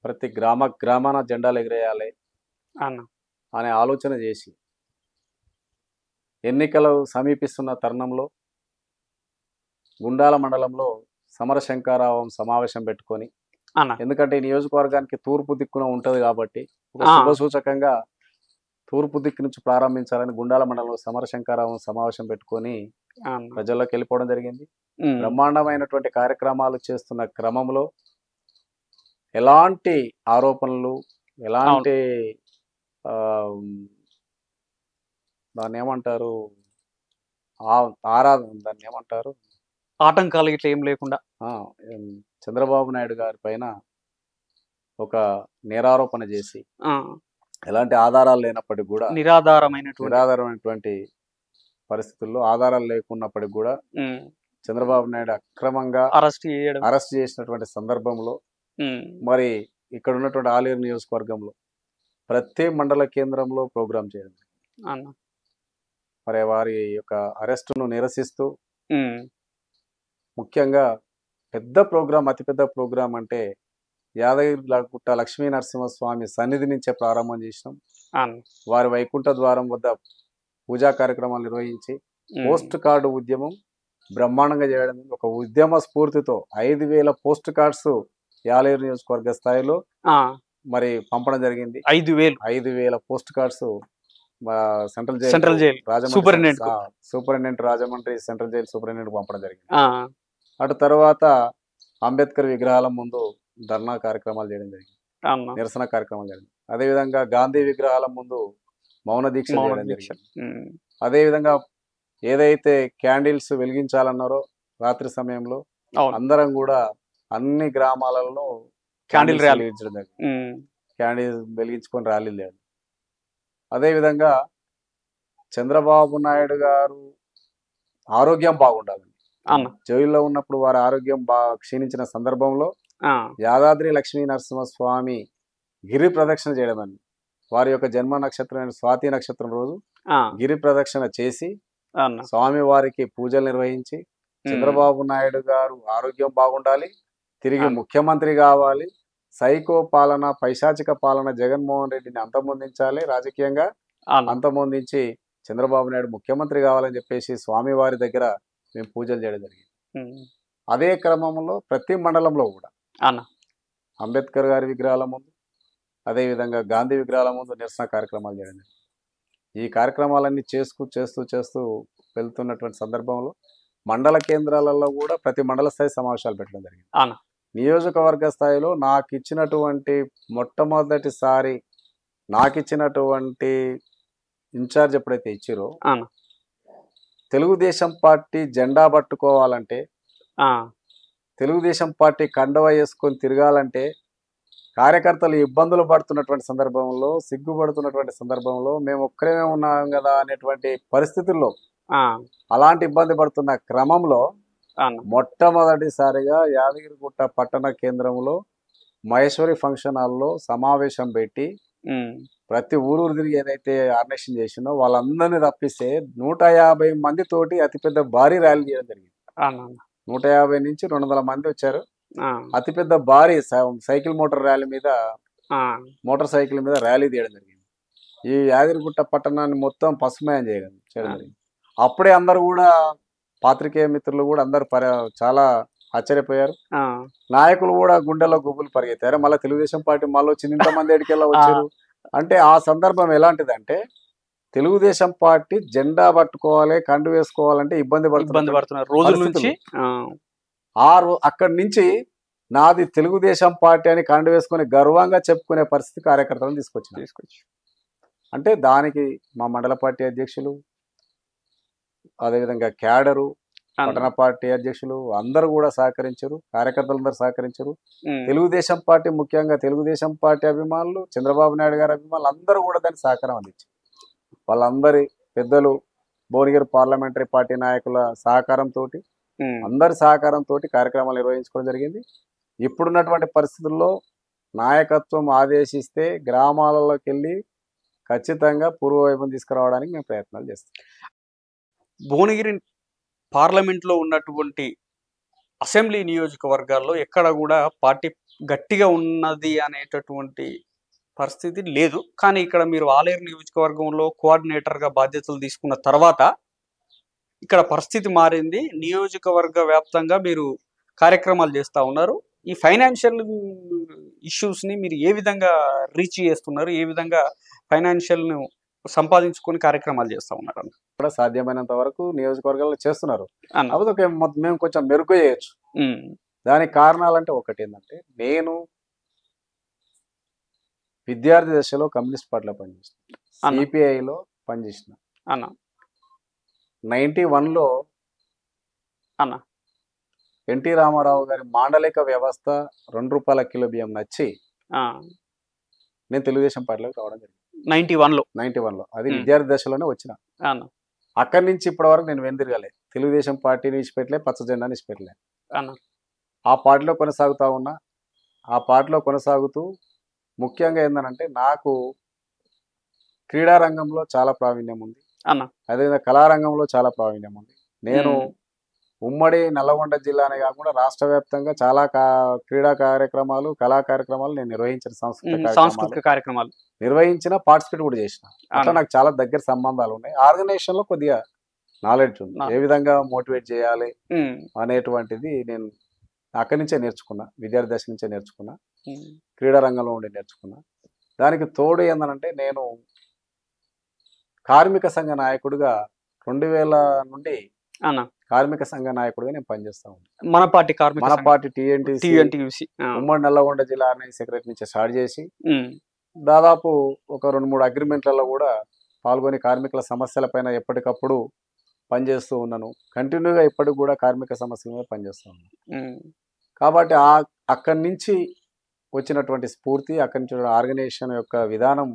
ప్రతి గ్రామాన జెండాలు ఎగిరేయాలి అనే ఆలోచన చేసి ఎన్నికలు సమీపిస్తున్న తరుణంలో గుండాల మండలంలో సమరశంకారావం సమావేశం పెట్టుకొని, ఎందుకంటే ఈ నియోజకవర్గానికి తూర్పు దిక్కున ఉంటది కాబట్టి ఒక శుభ సూచకంగా తూర్పు దిక్కు నుంచి ప్రారంభించాలని గుండాల మండలంలో సమరశంకారావం సమావేశం పెట్టుకొని ప్రజల్లోకి వెళ్ళిపోవడం జరిగింది. బ్రహ్మాండమైనటువంటి కార్యక్రమాలు చేస్తున్న క్రమంలో ఎలాంటి ఆరోపణలు, ఎలాంటి దాన్ని ఏమంటారు, దాన్ని ఏమంటారు, ఆటంకాలు ఇట్లా ఏం లేకుండా చంద్రబాబు నాయుడు గారి పైన ఒక నేరారోపణ చేసి ఎలాంటి ఆధారాలు లేనప్పటికీ కూడా నిరాధారమైనటువంటి పరిస్థితుల్లో ఆధారాలు లేకున్నప్పటికి కూడా చంద్రబాబు నాయుడు అక్రమంగా అరెస్ట్ చేయడం. అరెస్ట్ చేసినటువంటి సందర్భంలో ఉమ్, మరి ఇక్కడ ఉన్నటువంటి ఆలేరు నియోజకవర్గంలో ప్రతి మండల కేంద్రంలో ప్రోగ్రాం చేయడం, అన్న. మరి వారి యొక్క అరెస్టును నిరసిస్తూ ఉమ్, ముఖ్యంగా పెద్ద ప్రోగ్రాం, అతిపెద్ద ప్రోగ్రాం అంటే యాదగిరిగుట్ట లక్ష్మీ నరసింహస్వామి సన్నిధి నుంచే ప్రారంభం చేసినాం. అన్న. వారి వైకుంఠ ద్వారం వద్ద పూజా కార్యక్రమాలు నిర్వహించి పోస్ట్ కార్డు ఉద్యమం బ్రహ్మాండంగా చేయడం, ఒక ఉద్యమ స్ఫూర్తితో 5,000 పోస్ట్ కార్డ్స్ యాలేరు నియోజకవర్గ స్థాయిలో ఆ, మరి పంపడం జరిగింది. 5,000 5,000 post cards central central jail superintendent కు. Superintendent Rajahmundry central jail superintendent పంపడం జరిగింది. ఆ, అటు తర్వాత అంబేద్కర్ విగ్రహాల ముందు ధర్నా కార్యక్రమాలు చేయడం జరిగింది, అన్న. నిరసన కార్యక్రమాలు జరిగింది. అదేవిధంగా గాంధీ విగ్రహాల ముందు మౌన దీక్ష మౌన చేయడం దీక్ష. జరిగింది. ఉమ్, అదేవిధంగా ఏదైతే క్యాండిల్స్ వెలిగించాలన్నారో రాత్రి సమయంలో అవును. అందరం కూడా అన్ని గ్రామాలలో క్యాండిల్ ర్యాలీ. వెలిగించడం జరిగింది. ఉమ్, క్యాండిల్ వెలిగించుకొని ర్యాలీ లేదు. అదేవిధంగా చంద్రబాబు నాయుడు గారు ఆరోగ్యం బాగుండాలని, అన్న. జైల్లో ఉన్నప్పుడు వారి ఆరోగ్యం క్షీణించిన సందర్భంలో ఆ, యాదాద్రి లక్ష్మీ నరసింహస్వామి గిరి ప్రదక్షిణ చేయడం, వారి యొక్క జన్మ నక్షత్రమైన స్వాతి నక్షత్రం రోజు ఆ, గిరి ప్రదక్షిణ చేసి అన్న. స్వామి వారికి పూజలు నిర్వహించి చంద్రబాబు నాయుడు గారు ఆరోగ్యం బాగుండాలి, తిరిగి ముఖ్యమంత్రి కావాలి, సైకో పాలన, పైశాచిక పాలన జగన్మోహన్ రెడ్డిని అంతమొందించాలి, రాజకీయంగా అన్న. అంతమొందించి చంద్రబాబు నాయుడు ముఖ్యమంత్రి కావాలని చెప్పేసి స్వామి వారి దగ్గర మేము పూజలు చేయడం జరిగింది. ఉమ్, అదే క్రమంలో ప్రతి మండలంలో కూడా అన్న. అంబేద్కర్ గారి విగ్రహాల ముందు, అదేవిధంగా గాంధీ విగ్రహాల ముందు నిరసన కార్యక్రమాలు చేయడం జరిగింది. ఈ కార్యక్రమాలన్నీ చేస్తూ వెళ్తున్నటువంటి సందర్భంలో మండల కేంద్రాలలో కూడా ప్రతి మండల స్థాయి సమావేశాలు పెట్టడం జరిగింది. అన్న. నియోజకవర్గ స్థాయిలో మొట్టమొదటిసారి నాకు ఇచ్చినటువంటి ఇన్ఛార్జ్ ఎప్పుడైతే ఇచ్చిరో, అన్న. తెలుగుదేశం పార్టీ జెండా పట్టుకోవాలంటే, ఆ, తెలుగుదేశం పార్టీ కండవ వేసుకొని తిరగాలంటే కార్యకర్తలు ఇబ్బందులు పడుతున్నటువంటి సందర్భంలో, సిగ్గుపడుతున్నటువంటి సందర్భంలో మేము ఒక్కరేమే ఉన్నాం కదా అనేటువంటి పరిస్థితుల్లో, ఆ, అలాంటి ఇబ్బంది పడుతున్న క్రమంలో అన్న. మొట్టమొదటిసారిగా యాదగిరిగుట్ట పట్టణ కేంద్రంలో మహేశ్వరి ఫంక్షన్ హాల్లో సమావేశం పెట్టి ఉమ్, ప్రతి ఊరు తిరిగి ఏదైతే ఆర్గనైజేషన్ చేసిందో వాళ్ళందరినీ రప్పిస్తే 150 మందితోటి అతిపెద్ద భారీ ర్యాలీ చేయడం జరిగింది. అన్న. 150 నుంచి 200 మంది వచ్చారు. ఆ, అతిపెద్ద భారీ సైకిల్ మోటార్ ర్యాలీ మీద, ఆ, మోటార్ సైకిల్ మీద ర్యాలీ తీయడం జరిగింది. ఈ యాదగిరిగుట్ట పట్టణాన్ని మొత్తం పసుమయం చేయడం జరిగింది. అప్పుడే అందరు కూడా పాత్రికేయ మిత్రులు కూడా అందరు చాలా ఆశ్చర్యపోయారు. ఆ, నాయకులు కూడా గుండెల్లో గుబులు పరిగెత్తారు. మళ్ళీ తెలుగుదేశం పార్టీ మళ్ళీ వచ్చింది, ఇంతమంది ఎడికెళ్ళ వచ్చారు అంటే ఆ సందర్భం ఎలాంటిదంటే, తెలుగుదేశం పార్టీ జెండా పట్టుకోవాలి, కండు వేసుకోవాలంటే ఇబ్బంది పడుతున్నారు రోజుల నుంచి. అక్కడి నుంచి నాది తెలుగుదేశం పార్టీ అని కండు వేసుకుని గర్వంగా చెప్పుకునే పరిస్థితి కార్యకర్తలను తీసుకొచ్చి, అంటే దానికి మా మండల పార్టీ అధ్యక్షులు, అదేవిధంగా క్యాడరు, పట్టణ పార్టీ అధ్యక్షులు అందరూ కూడా సహకరించారు, కార్యకర్తలందరూ సహకరించారు. తెలుగుదేశం పార్టీ, ముఖ్యంగా తెలుగుదేశం పార్టీ అభిమానులు, చంద్రబాబు నాయుడు గారి అభిమానులు అందరూ కూడా దానికి సహకారం అందించారు. వాళ్ళందరి పెద్దలు, భువనగిరి పార్లమెంటరీ పార్టీ నాయకుల సహకారంతో, అందరి సహకారంతో కార్యక్రమాలు నిర్వహించుకోవడం జరిగింది. ఇప్పుడున్నటువంటి పరిస్థితుల్లో నాయకత్వం ఆదేశిస్తే గ్రామాలలోకి వెళ్ళి ఖచ్చితంగా పూర్వవైభవం తీసుకురావడానికి మేము ప్రయత్నాలు చేస్తాం. భువనగిరి పార్లమెంట్లో ఉన్నటువంటి అసెంబ్లీ నియోజకవర్గాల్లో ఎక్కడ కూడా పార్టీ గట్టిగా ఉన్నది అనేటటువంటి పరిస్థితి లేదు. కానీ ఇక్కడ మీరు ఆలేరు నియోజకవర్గంలో కోఆర్డినేటర్గా బాధ్యతలు తీసుకున్న తర్వాత ఇక్కడ పరిస్థితి మారింది. నియోజకవర్గ వ్యాప్తంగా మీరు కార్యక్రమాలు చేస్తూ ఉన్నారు. ఈ ఫైనాన్షియల్ ఇష్యూస్ని మీరు ఏ విధంగా రీచ్ చేస్తున్నారు, ఏ విధంగా ఫైనాన్షియల్ను సంపాదించుకొని కార్యక్రమాలు చేస్తూ ఉన్నారు అన్న? కూడా సాధ్యమైనంత వరకు నియోజకవర్గాల్లో చేస్తున్నారు. కాకపోతే మేము కొంచెం మెరుగు చేయొచ్చు. దానికి కారణాలంటే ఒకటి ఏంటంటే, నేను విద్యార్థి దశలో కమ్యూనిస్ట్ పార్టీలో పనిచేసిన, సిపిఐలో పనిచేసిన అన్న. 91లో అన్న ఎన్టీ రామారావు గారి మాండలిక వ్యవస్థ 2 రూపాయల కిలో బియ్యం నచ్చి నేను తెలుగుదేశం పార్టీలోకి రావడం జరిగింది. 91లో అది విద్యార్థి దశలోనే వచ్చిన. అక్కడి నుంచి ఇప్పటి వరకు నేను వెనుదిరగలే. తెలుగుదేశం పార్టీని ఇచ్చిపెట్టలే, పచ్చ జెండాని ఇచ్చిపెట్టలే. అన్న ఆ పార్టీలో కొనసాగుతా ఉన్నా. ఆ పార్టీలో కొనసాగుతూ ముఖ్యంగా ఏందనంటే నాకు క్రీడా రంగంలో చాలా ప్రావీణ్యం ఉంది. అన్న అదేవిధంగా కళారంగంలో చాలా ప్రావీణ్యం ఉంది. నేను ఉమ్, ఉమ్మడి నల్లగొండ జిల్లానే కాకుండా రాష్ట్ర వ్యాప్తంగా చాలా క్రీడా కార్యక్రమాలు, కళా కార్యక్రమాలు నేను నిర్వహించిన, సాంస్కృతిక కార్యక్రమాలు సాంస్కృతిక కార్యక్రమాలు నిర్వహించిన, పార్టిసిపేట్ కూడా చేసిన. అట్లా అన్న నాకు చాలా దగ్గర సంబంధాలు ఉన్నాయి. ఆర్గనైజేషన్లో కొద్దిగా నాలెడ్జ్ ఉంది. ఏ విధంగా మోటివేట్ చేయాలి ఉమ్, అనేటువంటిది నేను అక్కడి నుంచే నేర్చుకున్నా. విద్యార్థి దశ నుంచే నేర్చుకున్నా. ఉమ్, క్రీడా రంగంలో ఉండి నేర్చుకున్నా. దానికి తోడు ఏందనంటే నేను కార్మిక సంఘ నాయకుడిగా 2000 నుండి అన్న కార్మిక సంఘ నాయకుడిగా నేను పనిచేస్తా ఉన్నాను. మన పార్టీ కార్మిక మన పార్టీ టీఎన్టీసీ టీఎన్టీయూసీ ఉమ్మడి నల్లగొండ జిల్లా సెక్రటరీ నుంచి స్టార్ట్ చేసి దాదాపు ఒక 2-3 అగ్రిమెంట్లలో కూడా పాల్గొని కార్మికుల సమస్యలపైన ఎప్పటికప్పుడు పనిచేస్తూ ఉన్నాను. కంటిన్యూగా ఇప్పటికి కూడా కార్మిక సమస్యల మీద పనిచేస్తూ ఉన్నాను. కాబట్టి అక్కడి నుంచి వచ్చినటువంటి స్ఫూర్తి, అక్కడి నుంచి ఆర్గనైజేషన్ యొక్క విధానం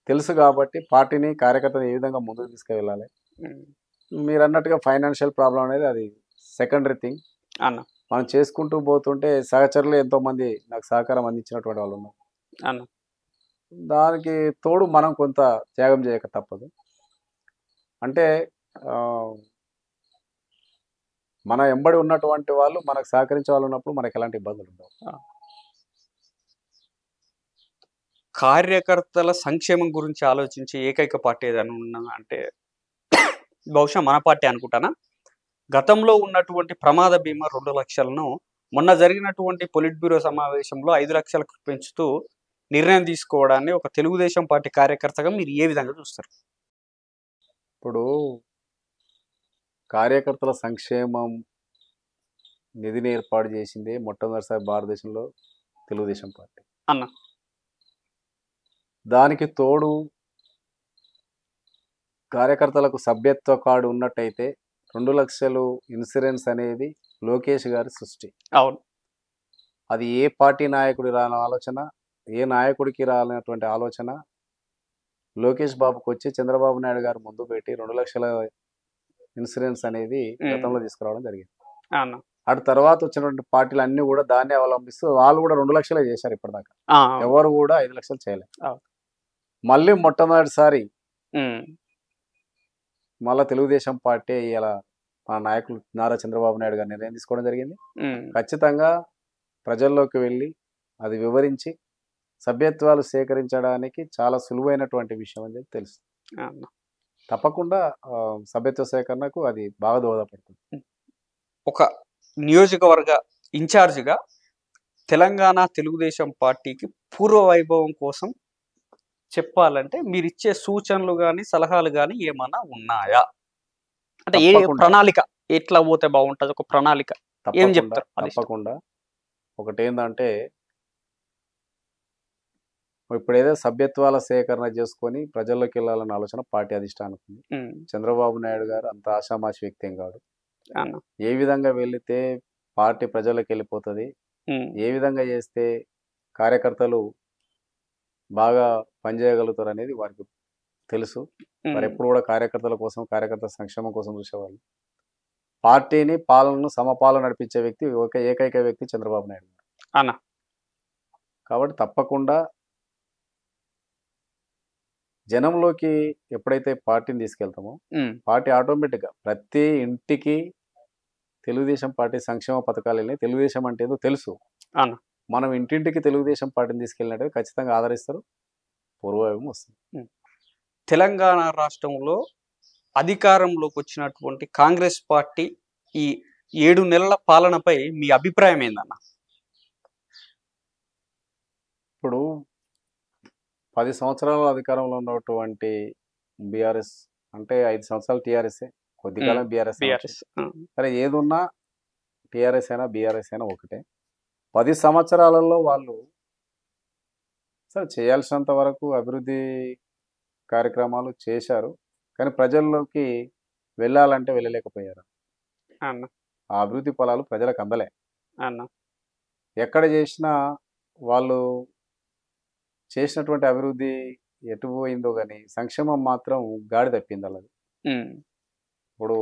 తెలుసు కాబట్టి పార్టీని, కార్యకర్తను ఏ విధంగా ముందుకు తీసుకువెళ్ళాలి. మీరు అన్నట్టుగా ఫైనాన్షియల్ ప్రాబ్లం అనేది అది సెకండరీ థింగ్. అన్న మనం చేసుకుంటూ పోతుంటే సహచరులు ఎంతో మంది నాకు సహకారం అందించినటువంటి వాళ్ళు ఉన్నారు. అన్న దానికి తోడు మనం కొంత త్యాగం చేయక తప్పదు. అంటే మన ఎంబడి ఉన్నటువంటి వాళ్ళు మనకు సహకరించే వాళ్ళు ఉన్నప్పుడు మనకు ఎలాంటి ఇబ్బందులు ఉండవు. కార్యకర్తల సంక్షేమం గురించి ఆలోచించే ఏకైక పార్టీ ఏదైనా ఉన్నా అంటే బహుశా మన పార్టీ అనుకుంటానా. గతంలో ఉన్నటువంటి ప్రమాద బీమా 2 లక్షలను మొన్న జరిగినటువంటి పొలిట్ బ్యూరో సమావేశంలో 5 లక్షలకు పెంచుతూ నిర్ణయం తీసుకోవడాన్ని ఒక తెలుగుదేశం పార్టీ కార్యకర్తగా మీరు ఏ విధంగా చూస్తారు? ఇప్పుడు కార్యకర్తల సంక్షేమం నిధిని ఏర్పాటు చేసింది మొట్టమొదటిసారి భారతదేశంలో తెలుగుదేశం పార్టీ అన్న. దానికి తోడు కార్యకర్తలకు సభ్యత్వ కార్డు ఉన్నట్టయితే 2 లక్షలు ఇన్సూరెన్స్ అనేది లోకేష్ గారి సృష్టి. అవును. అది ఏ పార్టీ నాయకుడి రాని ఆలోచన, ఏ నాయకుడికి రానటువంటి ఆలోచన లోకేష్ బాబుకి వచ్చి చంద్రబాబు నాయుడు గారు ముందు పెట్టి 2 లక్షల ఇన్సూరెన్స్ అనేది గతంలో తీసుకురావడం జరిగింది. అటు తర్వాత వచ్చినటువంటి పార్టీలు అన్ని కూడా దాన్ని అవలంబిస్తూ వాళ్ళు కూడా 2 లక్షలే చేశారు ఇప్పటిదాకా. ఎవరు కూడా 5 లక్షలు చేయలేదు. మళ్ళీ మొట్టమొదటిసారి మళ్ళా తెలుగుదేశం పార్టీ ఇలా మా నాయకులు నారా చంద్రబాబు నాయుడు గారు నిర్ణయం తీసుకోవడం జరిగింది. ఖచ్చితంగా ప్రజల్లోకి వెళ్ళి అది వివరించి సభ్యత్వాలు సేకరించడానికి చాలా సులువైనటువంటి విషయం అని చెప్పి తెలుసు. తప్పకుండా సభ్యత్వ సేకరణకు అది బాగా దోహదపడుతుంది. ఒక నియోజకవర్గ ఇన్ఛార్జిగా తెలంగాణ తెలుగుదేశం పార్టీకి పూర్వ వైభవం కోసం చెప్పాలంటే మీరు ఇచ్చే సూచనలు కానీ సలహాలు కానీ ఏమైనా ఉన్నాయా? అంటే ఏ ప్రణాళిక ఎట్లా పోతే బాగుంటుంది, ఒక ప్రణాళిక ఏం చెప్తారు? తప్పకుండా ఒకటి ఏంటంటే ఇప్పుడు ఏదో సభ్యత్వాల సేకరణ చేసుకొని ప్రజల్లోకి వెళ్ళాలన్న ఆలోచన పార్టీ అధిష్టానం ఉంది. చంద్రబాబు నాయుడు గారు అంత ఆషామాషి వ్యక్తి ఏం కాదు. ఏ విధంగా వెళితే పార్టీ ప్రజల్లోకి వెళ్ళిపోతుంది, ఏ విధంగా చేస్తే కార్యకర్తలు బాగా పనిచేయగలుగుతారు అనేది వారికి తెలుసు. వారు ఎప్పుడు కూడా కార్యకర్తల కోసం, కార్యకర్తల సంక్షేమం కోసం చూసేవాళ్ళు. పార్టీని, పాలనను సమపాలన నడిపించే వ్యక్తి ఏకైక వ్యక్తి చంద్రబాబు నాయుడు గారు. కాబట్టి తప్పకుండా జనంలోకి ఎప్పుడైతే పార్టీని తీసుకెళ్తామో పార్టీ ఆటోమేటిక్గా ప్రతి ఇంటికి తెలుగుదేశం పార్టీ సంక్షేమ పథకాలు వెళ్ళి తెలుగుదేశం అంటే ఏదో తెలుసు. మనం ఇంటింటికి తెలుగుదేశం పార్టీని తీసుకెళ్ళినట్టు ఖచ్చితంగా ఆదరిస్తారు, పూర్వవైభవం వస్తుంది. తెలంగాణ రాష్ట్రంలో అధికారంలోకి వచ్చినటువంటి కాంగ్రెస్ పార్టీ ఈ 7 నెలల పాలనపై మీ అభిప్రాయం ఏందన్న? ఇప్పుడు 10 సంవత్సరాల అధికారంలో ఉన్నటువంటి బీఆర్ఎస్ అంటే 5 సంవత్సరాలు టీఆర్ఎస్ఏ, కొద్దికాలం బీఆర్ఎస్. సరే ఏదున్నా టీఆర్ఎస్ అయినా బీఆర్ఎస్ అయినా ఒకటే. 10 సంవత్సరాలలో వాళ్ళు సరే చేయాల్సినంత వరకు అభివృద్ధి కార్యక్రమాలు చేశారు, కానీ ప్రజల్లోకి వెళ్ళాలంటే వెళ్ళలేకపోయారు. ఆ అభివృద్ధి ఫలాలు ప్రజలకు అందలే. ఎక్కడ చేసినా వాళ్ళు చేసినటువంటి అభివృద్ధి ఎటు పోయిందో కానీ సంక్షేమం మాత్రం గాడి తప్పింది. అలాది ఇప్పుడు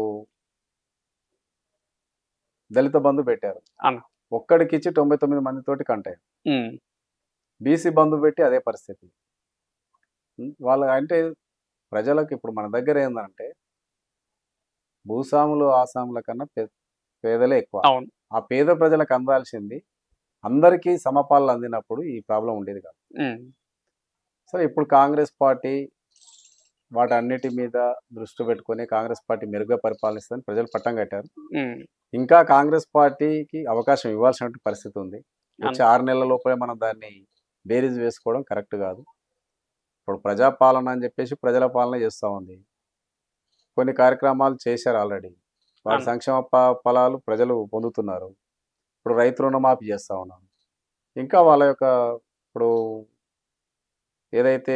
దళిత బంధు పెట్టారు, అన్న. ఒక్కడికి ఇచ్చి 99 మందితోటి కంటాయి. ఉమ్, బీసీ బంధు పెట్టి అదే పరిస్థితి. వాళ్ళ అంటే ప్రజలకు ఇప్పుడు మన దగ్గర ఏంటంటే భూస్వాములు ఆసాముల కన్నా పేదలే ఎక్కువ. అవును. ఆ పేద ప్రజలకు అందాల్సింది అందరికీ సమపాలు అందినప్పుడు ఈ ప్రాబ్లం ఉండేది కాదు. ఉమ్, సో ఇప్పుడు కాంగ్రెస్ పార్టీ వాటన్నిటి మీద దృష్టి పెట్టుకొని కాంగ్రెస్ పార్టీ మెరుగ్గా పరిపాలిస్తుందని ప్రజలు పట్టం కట్టారు. ఉమ్, ఇంకా కాంగ్రెస్ పార్టీకి అవకాశం ఇవ్వాల్సిన పరిస్థితి ఉంది. వచ్చే అన్న. 6 నెలల లోపలే మనం దాన్ని బేరీజ్ వేసుకోవడం కరెక్ట్ కాదు. ఇప్పుడు ప్రజాపాలన అని చెప్పేసి ప్రజల పాలన చేస్తూ ఉంది. కొన్ని కార్యక్రమాలు చేశారు ఆల్రెడీ, వాటి అన్న. సంక్షేమ ఫలాలు ప్రజలు పొందుతున్నారు. ఇప్పుడు రైతు రుణమాఫీ చేస్తూ ఉన్నారు. ఇంకా వాళ్ళ యొక్క ఇప్పుడు ఏదైతే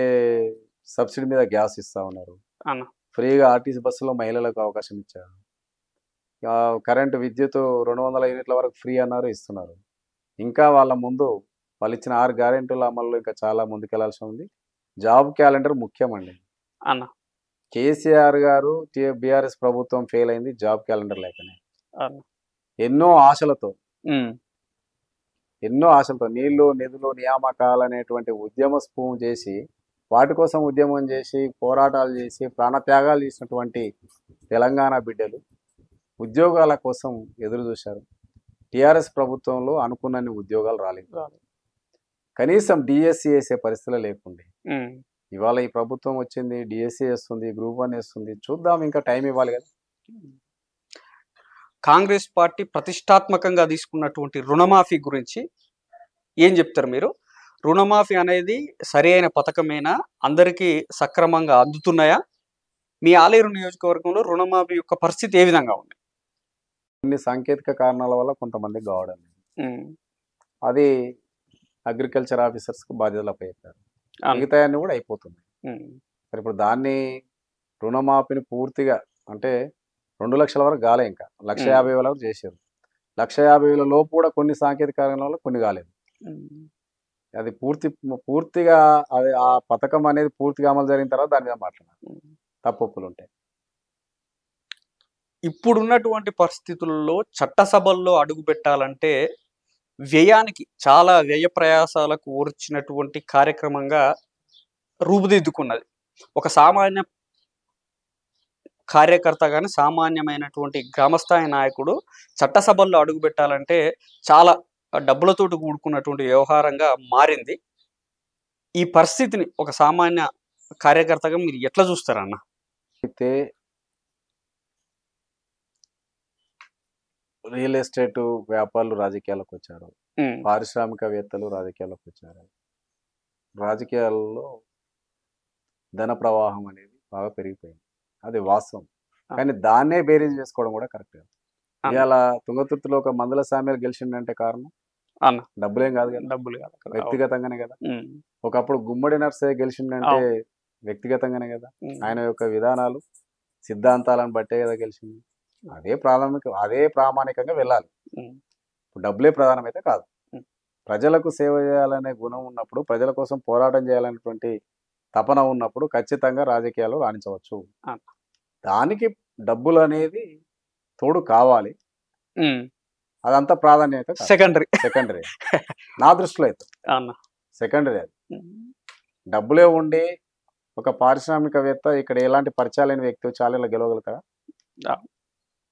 సబ్సిడీ మీద గ్యాస్ ఇస్తూ ఉన్నారు, అన్న. ఫ్రీగా ఆర్టీసీ బస్సులో మహిళలకు అవకాశం ఇచ్చారు. కరెంటు విద్యుత్ 200 యూనిట్ల వరకు ఫ్రీ అన్నారు, ఇస్తున్నారు. ఇంకా వాళ్ళ ముందు వాళ్ళు ఇచ్చిన 6 గ్యారెంటీల అమల్లో ఇంకా చాలా ముందుకెళ్లాల్సి ఉంది. జాబ్ క్యాలెండర్ ముఖ్యమండి. అన్న. కేసీఆర్ గారు బీఆర్ఎస్ ప్రభుత్వం ఫెయిల్ అయింది జాబ్ క్యాలెండర్ లేకనే. అన్న. ఎన్నో ఆశలతో ఉమ్, నీళ్లు నిధులు నియామకాలు అనేటువంటి ఉద్యమ స్పూమ్ చేసి వాటి కోసం ఉద్యమం చేసి పోరాటాలు చేసి ప్రాణత్యాగాలు చేసినటువంటి తెలంగాణ బిడ్డలు ఉద్యోగాల కోసం ఎదురు చూశారు. టీఆర్ఎస్ ప్రభుత్వంలో అనుకున్నన్ని ఉద్యోగాలు రాలేదు. కనీసం డిఎస్సి వేసే పరిస్థితులు లేకుండే. ఉమ్, ఇవాళ ఈ ప్రభుత్వం వచ్చింది, డిఎస్సి వేస్తుంది, గ్రూప్ 1 వేస్తుంది. చూద్దాం, ఇంకా టైం ఇవ్వాలి కదా. కాంగ్రెస్ పార్టీ ప్రతిష్టాత్మకంగా తీసుకున్నటువంటి రుణమాఫీ గురించి ఏం చెప్తారు మీరు? రుణమాఫీ అనేది సరి అయిన పథకమేనా? అందరికీ సక్రమంగా అందుతున్నాయా? మీ ఆలేరు నియోజకవర్గంలో రుణమాఫీ యొక్క పరిస్థితి ఏ విధంగా ఉంది? కొన్ని సాంకేతిక కారణాల వల్ల కొంతమందికి కావడం లేదు. ఉమ్, అది అగ్రికల్చర్ ఆఫీసర్స్కి బాధ్యతలు అప్పచెప్పారు. అవును. మిగతాయన్నీ కూడా అయిపోతుంది. ఉమ్, మరి ఇప్పుడు దాన్ని రుణమాఫీని పూర్తిగా అంటే 2 లక్షల వరకు కాలే, ఇంకా 1,50,000 వరకు చేశారు. 1,50,000 లోపు కూడా కొన్ని సాంకేతిక కారణాల వల్ల కొన్ని కాలేదు. ఉమ్, అది పూర్తిగా అది ఆ పథకం అనేది పూర్తిగా అమలు జరిగిన తర్వాత దాని మీద మాట్లాడాలి. ఉమ్. తప్పులు ఉంటాయి. ఇప్పుడున్నటువంటి పరిస్థితుల్లో చట్టసభల్లో అడుగు పెట్టాలంటే వ్యయానికి చాలా వ్యయ ప్రయాసాలకు ఓర్చినటువంటి కార్యక్రమంగా రూపుదిద్దుకున్నది. ఒక సామాన్య కార్యకర్త కానీ సామాన్యమైనటువంటి గ్రామస్థాయి నాయకుడు చట్టసభల్లో అడుగు పెట్టాలంటే చాలా డబ్బులతోటి కూడుకున్నటువంటి వ్యవహారంగా మారింది. ఈ పరిస్థితిని ఒక సామాన్య కార్యకర్తగా మీరు ఎట్లా చూస్తారన్న? అయితే రియల్ ఎస్టేట్ వ్యాపారులు రాజకీయాలకు వచ్చారు, ఉమ్, పారిశ్రామికవేత్తలు రాజకీయాలకు వచ్చారు. రాజకీయాల్లో ధన ప్రవాహం అనేది బాగా పెరిగిపోయింది, అది వాస్తవం. కానీ దాన్నే బేరీజ్ చేసుకోవడం కూడా కరెక్ట్ కాదు. ఇవాళ తుంగతుర్తిలో ఒక మందుల సామ్యాలు గెలిచిందంటే కారణం అన్న డబ్బులేం కాదు కదా, డబ్బులు కాదు కదా. వ్యక్తిగతంగానే కదా. ఉమ్, ఒకప్పుడు గుమ్మడి నర్సే గెలిచిందంటే వ్యక్తిగతంగానే కదా, ఉమ్, ఆయన యొక్క విధానాలు సిద్ధాంతాలను బట్టే కదా గెలిచింది. అదే ప్రామాణికంగా వెళ్ళాలి. ఉమ్, ఇప్పుడు డబ్బులే ప్రధానమైతే కాదు. ఉమ్. ప్రజలకు సేవ చేయాలనే గుణం ఉన్నప్పుడు, ప్రజల కోసం పోరాటం చేయాలనేటువంటి తపన ఉన్నప్పుడు ఖచ్చితంగా రాజకీయాలు రాణించవచ్చు. ఆ. దానికి డబ్బులు అనేది తోడు కావాలి. ఉమ్, అదంతా ప్రాధాన్యత సెకండరీ నా దృష్టిలో అయితే అన్న. సెకండరీ. అది ఉమ్, డబ్బులే ఉండి ఒక పారిశ్రామికవేత్త ఇక్కడ ఎలాంటి పరిచయాలు లేని వ్యక్తి వచ్చి చాలా గెలవగలుగుతాడా? ఆ.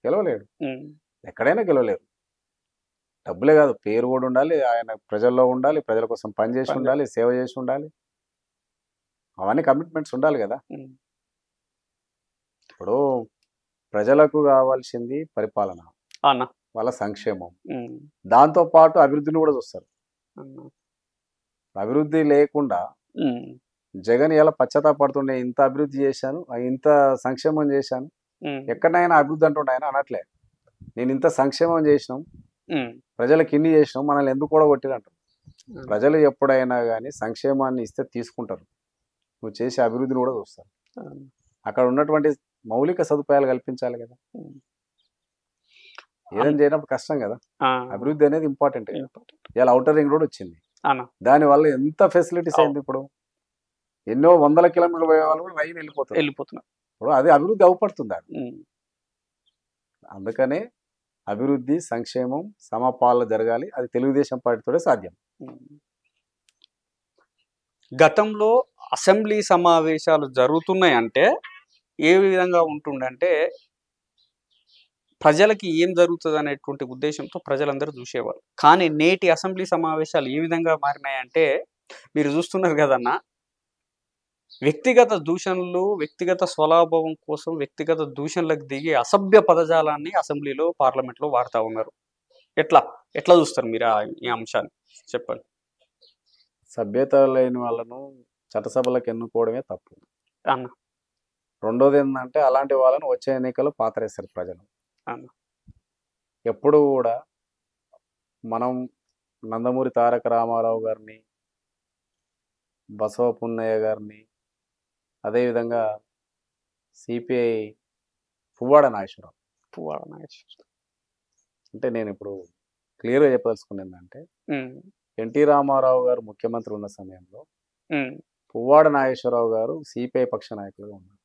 గెలవలేడు, ఉమ్, ఎక్కడైనా గెలవలేరు. డబ్బులే కాదు, పేరు కూడా ఉండాలి, ఆయన ప్రజల్లో ఉండాలి, ప్రజల కోసం పనిచేసి ఉండాలి, సేవ చేసి ఉండాలి, అవన్నీ కమిట్మెంట్స్ ఉండాలి కదా. ఉమ్, ఇప్పుడు ప్రజలకు కావాల్సింది పరిపాలన, అన్న. వాళ్ళ సంక్షేమం, ఉమ్, దాంతో పాటు అభివృద్ధిని కూడా చూస్తారు. అన్న. అభివృద్ధి లేకుండా ఉమ్, జగన్ ఇలా పశ్చాత్తాపడుతుండే, ఇంత అభివృద్ధి చేశాను, ఇంత సంక్షేమం చేశాను, ఉమ్, ఎక్కడైనా అభివృద్ధి అంటుండే ఆయన అనట్లే. నేను ఇంత సంక్షేమం చేసినాం, ఉమ్, ప్రజలకు ఇన్ని చేసినాం, మనల్ని ఎందుకు కూడా కొట్టిరంటారు. ఉమ్. ప్రజలు ఎప్పుడైనా కానీ సంక్షేమాన్ని ఇస్తే తీసుకుంటారు, నువ్వు చేసే అభివృద్ధిని కూడా చూస్తారు. అన్న. అక్కడ ఉన్నటువంటి మౌలిక సదుపాయాలు కల్పించాలి కదా. ఉమ్. ఏదైనా చేయనప్పుడు కష్టం కదా. ఆ, అభివృద్ధి అనేది ఇంపార్టెంట్. important. ఇలా అవుటర్ రింగ్ రోడ్ వచ్చింది, అన్న. దానివల్ల ఎంత ఫెసిలిటీస్ అయింది. ఇప్పుడు ఎన్నో 100 కిలోమీటర్లు పోయే వాళ్ళు కూడా రైలు వెళ్ళిపోతున్నారు. వెళ్ళిపోతున్నా. ఇప్పుడు అది అభివృద్ధి అవుపడుతుంది. ఉమ్, అందుకనే అభివృద్ధి సంక్షేమం సమపాలన జరగాలి. అది తెలుగుదేశం పార్టీతోనే సాధ్యం. గతంలో అసెంబ్లీ సమావేశాలు జరుగుతున్నాయంటే ఏ విధంగా ఉంటుండంటే ప్రజలకి ఏం జరుగుతుంది అనేటువంటి ఉద్దేశంతో ప్రజలందరూ చూసేవారు. కానీ నేటి అసెంబ్లీ సమావేశాలు ఏ విధంగా మారినాయంటే మీరు చూస్తున్నారు కదన్న, వ్యక్తిగత దూషణలు, వ్యక్తిగత స్వలాభం కోసం వ్యక్తిగత దూషణలకు దిగి అసభ్య పదజాలాన్ని అసెంబ్లీలో పార్లమెంట్లో వాడుతూ ఉన్నారు. ఎట్లా ఎట్లా చూస్తారు మీరు ఈ అంశాన్ని చెప్పండి. సభ్యత లేని వాళ్ళను చట్టసభలకు ఎన్నుకోవడమే తప్పు అన్న. రెండోది ఏంటంటే అలాంటి వాళ్ళను వచ్చే ఎన్నికలు పాతరేస్తారు ప్రజలు. అన్న. ఎప్పుడు కూడా మనం నందమూరి తారక రామారావు గారిని, బసవ పున్నయ్య గారిని, అదేవిధంగా సిపిఐ పువ్వాడ నాగేశ్వరరావు అంటే నేను ఇప్పుడు క్లియర్గా చెప్పదలుచుకున్నది ఏంటంటే ఎన్టీ రామారావు గారు ముఖ్యమంత్రి ఉన్న సమయంలో పువ్వాడ నాగేశ్వరరావు గారు సిపిఐ పక్ష నాయకులుగా ఉన్నారు.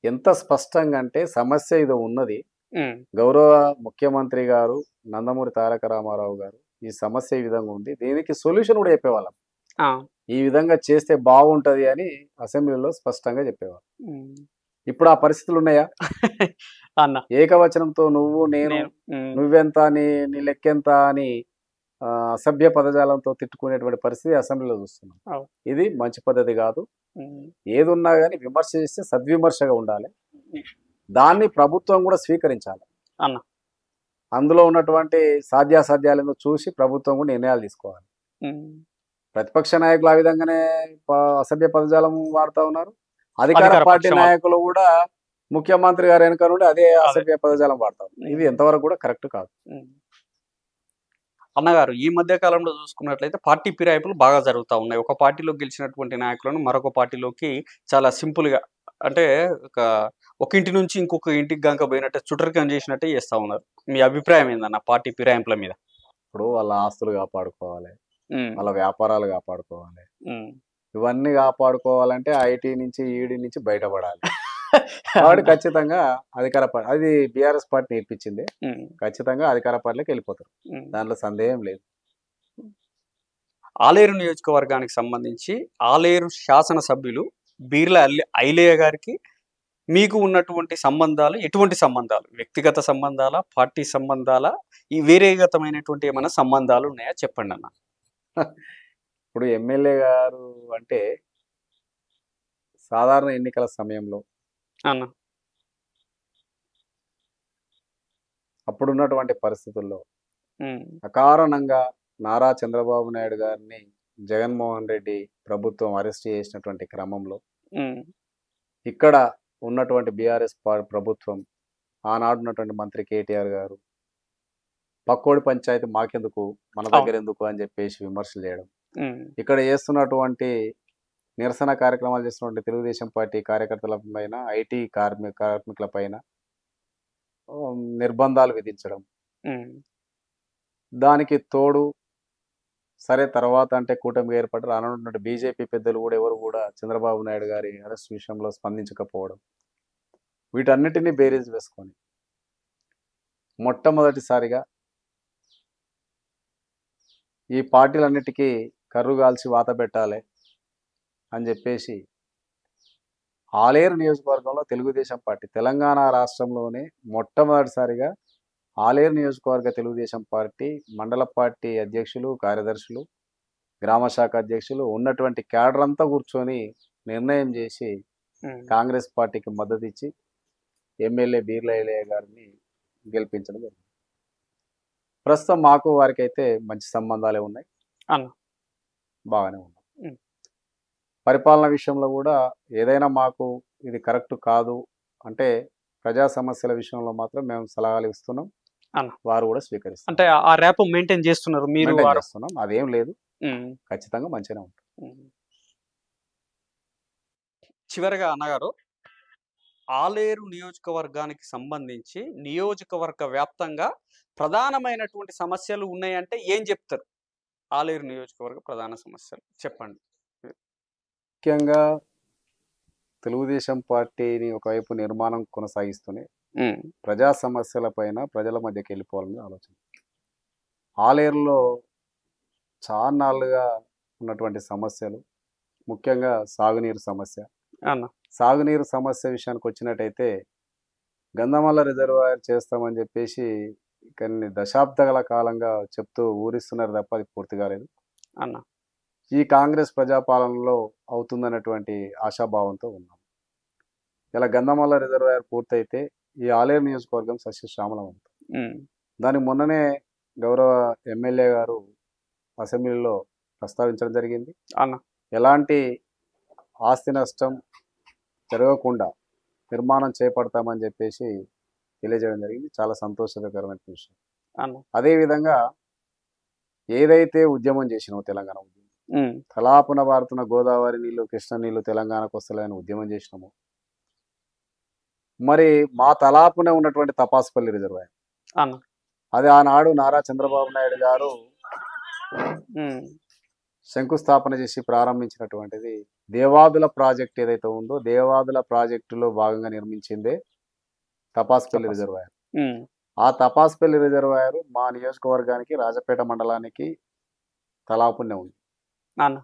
ఎంత స్పష్టంగా అంటే సమస్య ఇది ఉన్నది, గౌరవ ముఖ్యమంత్రి గారు నందమూరి తారక రామారావు గారు ఈ సమస్య ఈ విధంగా ఉంది, దీనికి సొల్యూషన్ కూడా చెప్పేవాళ్ళం, ఈ విధంగా చేస్తే బాగుంటది అని అసెంబ్లీలో స్పష్టంగా చెప్పేవారు. ఇప్పుడు ఆ పరిస్థితులు ఉన్నాయా అన్న? ఏకవచనంతో నువ్వు నేను నువ్వెంత నీ లెక్కెంత అని అసభ్య పదజాలంతో తిట్టుకునేటువంటి పరిస్థితి అసెంబ్లీలో చూస్తున్నాం. ఇది మంచి పద్ధతి కాదు. ఏది ఉన్నా కానీ విమర్శ చేస్తే సద్విమర్శగా ఉండాలి, దాన్ని ప్రభుత్వం కూడా స్వీకరించాలి అన్న. అందులో ఉన్నటువంటి సాధ్యాసాధ్యాలను చూసి ప్రభుత్వం కూడా నిర్ణయాలు తీసుకోవాలి. ప్రతిపక్ష నాయకులు ఆ విధంగానే అసభ్య పదజాలం వాడుతూ ఉన్నారు, అధికార పార్టీ నాయకులు కూడా ముఖ్యమంత్రి గారు వెనుక నుండి అదే అసభ్య పదజాలం వాడతారు. ఇది ఎంతవరకు కూడా కరెక్ట్ కాదు. అన్నగారు, ఈ మధ్య కాలంలో చూసుకున్నట్లయితే పార్టీ ఫిరాయింపులు బాగా జరుగుతూ ఉన్నాయి. ఒక పార్టీలో గెలిచినటువంటి నాయకులను మరొక పార్టీలోకి చాలా సింపుల్గా, అంటే ఒక ఇంటి నుంచి ఇంకొక ఇంటికి గంక పోయినట్టే చుట్టరికం చేసినట్టే చేస్తూ ఉన్నారు. మీ అభిప్రాయం ఏందన్న పార్టీ ఫిరాయింపుల మీద? ఇప్పుడు వాళ్ళ ఆస్తులు కాపాడుకోవాలి, వాళ్ళ వ్యాపారాలు కాపాడుకోవాలి, ఇవన్నీ కాపాడుకోవాలంటే ఐటీ నుంచి ఈడీ నుంచి బయటపడాలి. కాబట్టి ఖచ్చితంగా అధికార పార్టీ, అది బీఆర్ఎస్ పార్టీ నేర్పించింది, ఖచ్చితంగా అధికార పార్టీలోకి వెళ్ళిపోతారు, దాంట్లో సందేహం లేదు. ఆలేరు నియోజకవర్గానికి సంబంధించి ఆలేరు శాసనసభ్యులు బీర్ల ఐలయ్య గారికి మీకు ఉన్నటువంటి సంబంధాలు ఎటువంటి సంబంధాలు? వ్యక్తిగత సంబంధాలా, పార్టీ సంబంధాలా, ఈ వేరేగతమైనటువంటి ఏమైనా సంబంధాలు ఉన్నాయా చెప్పండి అన్న. ఇప్పుడు ఎమ్మెల్యే గారు అంటే సాధారణ ఎన్నికల సమయంలో అన్న, అప్పుడున్నటువంటి పరిస్థితుల్లో అకారణంగా నారా చంద్రబాబు నాయుడు గారిని జగన్మోహన్ రెడ్డి ప్రభుత్వం అరెస్ట్ చేసినటువంటి క్రమంలో ఇక్కడ ఉన్నటువంటి బీఆర్ఎస్ ప్రభుత్వం, ఆనాడు ఉన్నటువంటి మంత్రి కేటీఆర్ గారు పక్కోడి పంచాయతీ మాకెందుకు, మన దగ్గర ఎందుకు అని చెప్పేసి విమర్శలు చేయడం, ఇక్కడ చేస్తున్నటువంటి నిరసన కార్యక్రమాలు చేస్తున్నటువంటి తెలుగుదేశం పార్టీ కార్యకర్తల పైన, ఐటీ కార్మికుల పైన నిర్బంధాలు విధించడం, దానికి తోడు సరే తర్వాత అంటే కూటమి ఏర్పడి రానున్నటువంటి బీజేపీ పెద్దలు కూడా ఎవరు కూడా చంద్రబాబు నాయుడు గారి అరెస్ట్ విషయంలో స్పందించకపోవడం, వీటన్నిటినీ బేరీజ్ వేసుకొని మొట్టమొదటిసారిగా ఈ పార్టీలన్నిటికీ కర్రుగాల్చి వాత పెట్టాలి అని చెప్పేసి ఆలేరు నియోజకవర్గంలో తెలుగుదేశం పార్టీ తెలంగాణ రాష్ట్రంలోనే మొట్టమొదటిసారిగా ఆలేరు నియోజకవర్గ తెలుగుదేశం పార్టీ మండల పార్టీ అధ్యక్షులు, కార్యదర్శులు, గ్రామ శాఖ అధ్యక్షులు ఉన్నటువంటి క్యాడర్ అంతా కూర్చొని నిర్ణయం చేసి కాంగ్రెస్ పార్టీకి మద్దతు ఇచ్చి ఎమ్మెల్యే బీర్ల ఐలయ్య గారిని గెలిపించడం జరిగింది. ప్రస్తుతం మాకు వారికి అయితే మంచి సంబంధాలే ఉన్నాయి, బాగానే ఉన్నాయి. పరిపాలన విషయంలో కూడా ఏదైనా మాకు ఇది కరెక్ట్ కాదు అంటే ప్రజా సమస్యల విషయంలో మాత్రం మేము సలహాలు ఇస్తున్నాం, వారు కూడా స్వీకరిస్తారు. అంటే ఆ ర్యాప్ మెయింటైన్ చేస్తున్నారు మీరు? చేస్తున్నాం, అదేం లేదు, ఖచ్చితంగా మంచిగానే ఉంటుంది. చివరిగా అన్నగారు, ఆలేరు నియోజకవర్గానికి సంబంధించి నియోజకవర్గ వ్యాప్తంగా ప్రధానమైనటువంటి సమస్యలు ఉన్నాయంటే ఏం చెప్తారు? ఆలేరు నియోజకవర్గ ప్రధాన సమస్యలు చెప్పండి. ముఖ్యంగా తెలుగుదేశం పార్టీని ఒకవైపు నిర్మాణం కొనసాగిస్తూనే ఉమ్, ప్రజా సమస్యల పైన ప్రజల మధ్యకి వెళ్ళిపోవాలని ఆలోచన. ఆలేరులో చాన్నాళ్ళుగా ఉన్నటువంటి సమస్యలు, ముఖ్యంగా సాగునీరు సమస్య. అన్న సాగునీరు సమస్య విషయానికి వచ్చినట్టయితే గంధమల్ల రిజర్వాయర్ చేస్తామని చెప్పేసి కొన్ని దశాబ్దాల కాలంగా చెప్తూ ఊరిస్తున్నారు తప్ప అది పూర్తి కాలేదు. అన్న ఈ కాంగ్రెస్ ప్రజాపాలనలో అవుతుందన్నటువంటి ఆశాభావంతో ఉన్నాం. ఇలా గంధమల్ల రిజర్వాయర్ పూర్తయితే ఈ ఆలేరు నియోజకవర్గం సస్యశ్యామలం అవుతుంది. ఉమ్, దానికి మొన్ననే గౌరవ ఎమ్మెల్యే గారు అసెంబ్లీలో ప్రస్తావించడం జరిగింది. అన్న ఎలాంటి ఆస్తి నష్టం జరగకుండా నిర్మాణం చేపడతామని చెప్పేసి తెలియజేయడం జరిగింది. చాలా సంతోషకరమైన విషయం. అన్న అదేవిధంగా ఏదైతే ఉద్యమం చేసినామో తెలంగాణ ఉద్యమం, ఉమ్, తలాపున పారుతున్న గోదావరి నీళ్లు కృష్ణ నీళ్లు తెలంగాణకు వస్తలేని ఉద్యమం చేసినాము. మరి మా తలాపునే ఉన్నటువంటి తపాసుపల్లి రిజర్వాయర్, అన్న అది ఆనాడు నారా చంద్రబాబు నాయుడు గారు ఉమ్, శంకుస్థాపన చేసి ప్రారంభించినటువంటిది దేవాదుల ప్రాజెక్ట్ ఏదైతే ఉందో దేవాదుల ప్రాజెక్టులో భాగంగా నిర్మించిందే తపాసుపల్లి రిజర్వాయర్. ఉమ్, ఆ తపాసుపల్లి రిజర్వాయర్ మా నియోజకవర్గానికి రాజపేట మండలానికి తలాపునే ఉంది. అన్న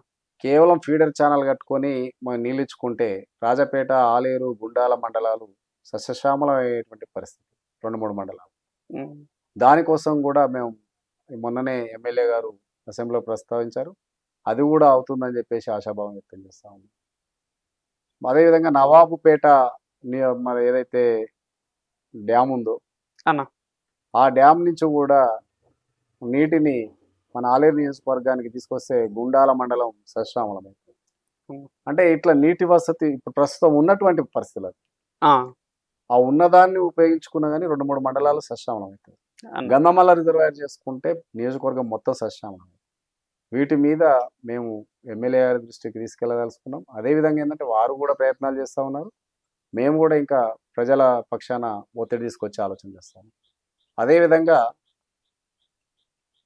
కేవలం ఫీడర్ ఛానల్ కట్టుకొని మనం నీళ్ళు ఇచ్చుకుంటే రాజపేట, ఆలేరు, గుండాల మండలాలు సస్యశ్యామలమైనటువంటి పరిస్థితి, 2-3 మండలాలు. ఉమ్, దానికోసం కూడా మేము మొన్ననే ఎమ్మెల్యే గారు అసెంబ్లీలో ప్రస్తావించారు. అది కూడా అవుతుందని చెప్పేసి ఆశాభావం వ్యక్తం చేస్తా ఉంది. అదేవిధంగా నవాబుపేట మరి ఏదైతే డ్యామ్ ఉందో అన్న ఆ డ్యామ్ నుంచి కూడా నీటిని మన ఆలేరు నియోజకవర్గానికి తీసుకొస్తే గుండాల మండలం సస్యశ్యామలమైంది. అంటే ఇట్లా నీటి వసతి ఇప్పుడు ప్రస్తుతం ఉన్నటువంటి పరిస్థితులు, ఆ, ఆ ఉన్నదాన్ని ఉపయోగించుకున్నా కానీ 2-3 మండలాలు సస్యశ్యామలం అవుతాయి. అన్న గంధమల్ల రిజర్వాయర్ చేసుకుంటే నియోజకవర్గం మొత్తం సస్యశ్యామలం. వీటి మీద మేము ఎమ్మెల్యే గారి దృష్టికి తీసుకెళ్లదలుచుకున్నాం. అదేవిధంగా ఏంటంటే వారు కూడా ప్రయత్నాలు చేస్తూ ఉన్నారు. మేము కూడా ఇంకా ప్రజల పక్షాన ఒత్తిడి తీసుకొచ్చే ఆలోచన చేస్తాము. అదేవిధంగా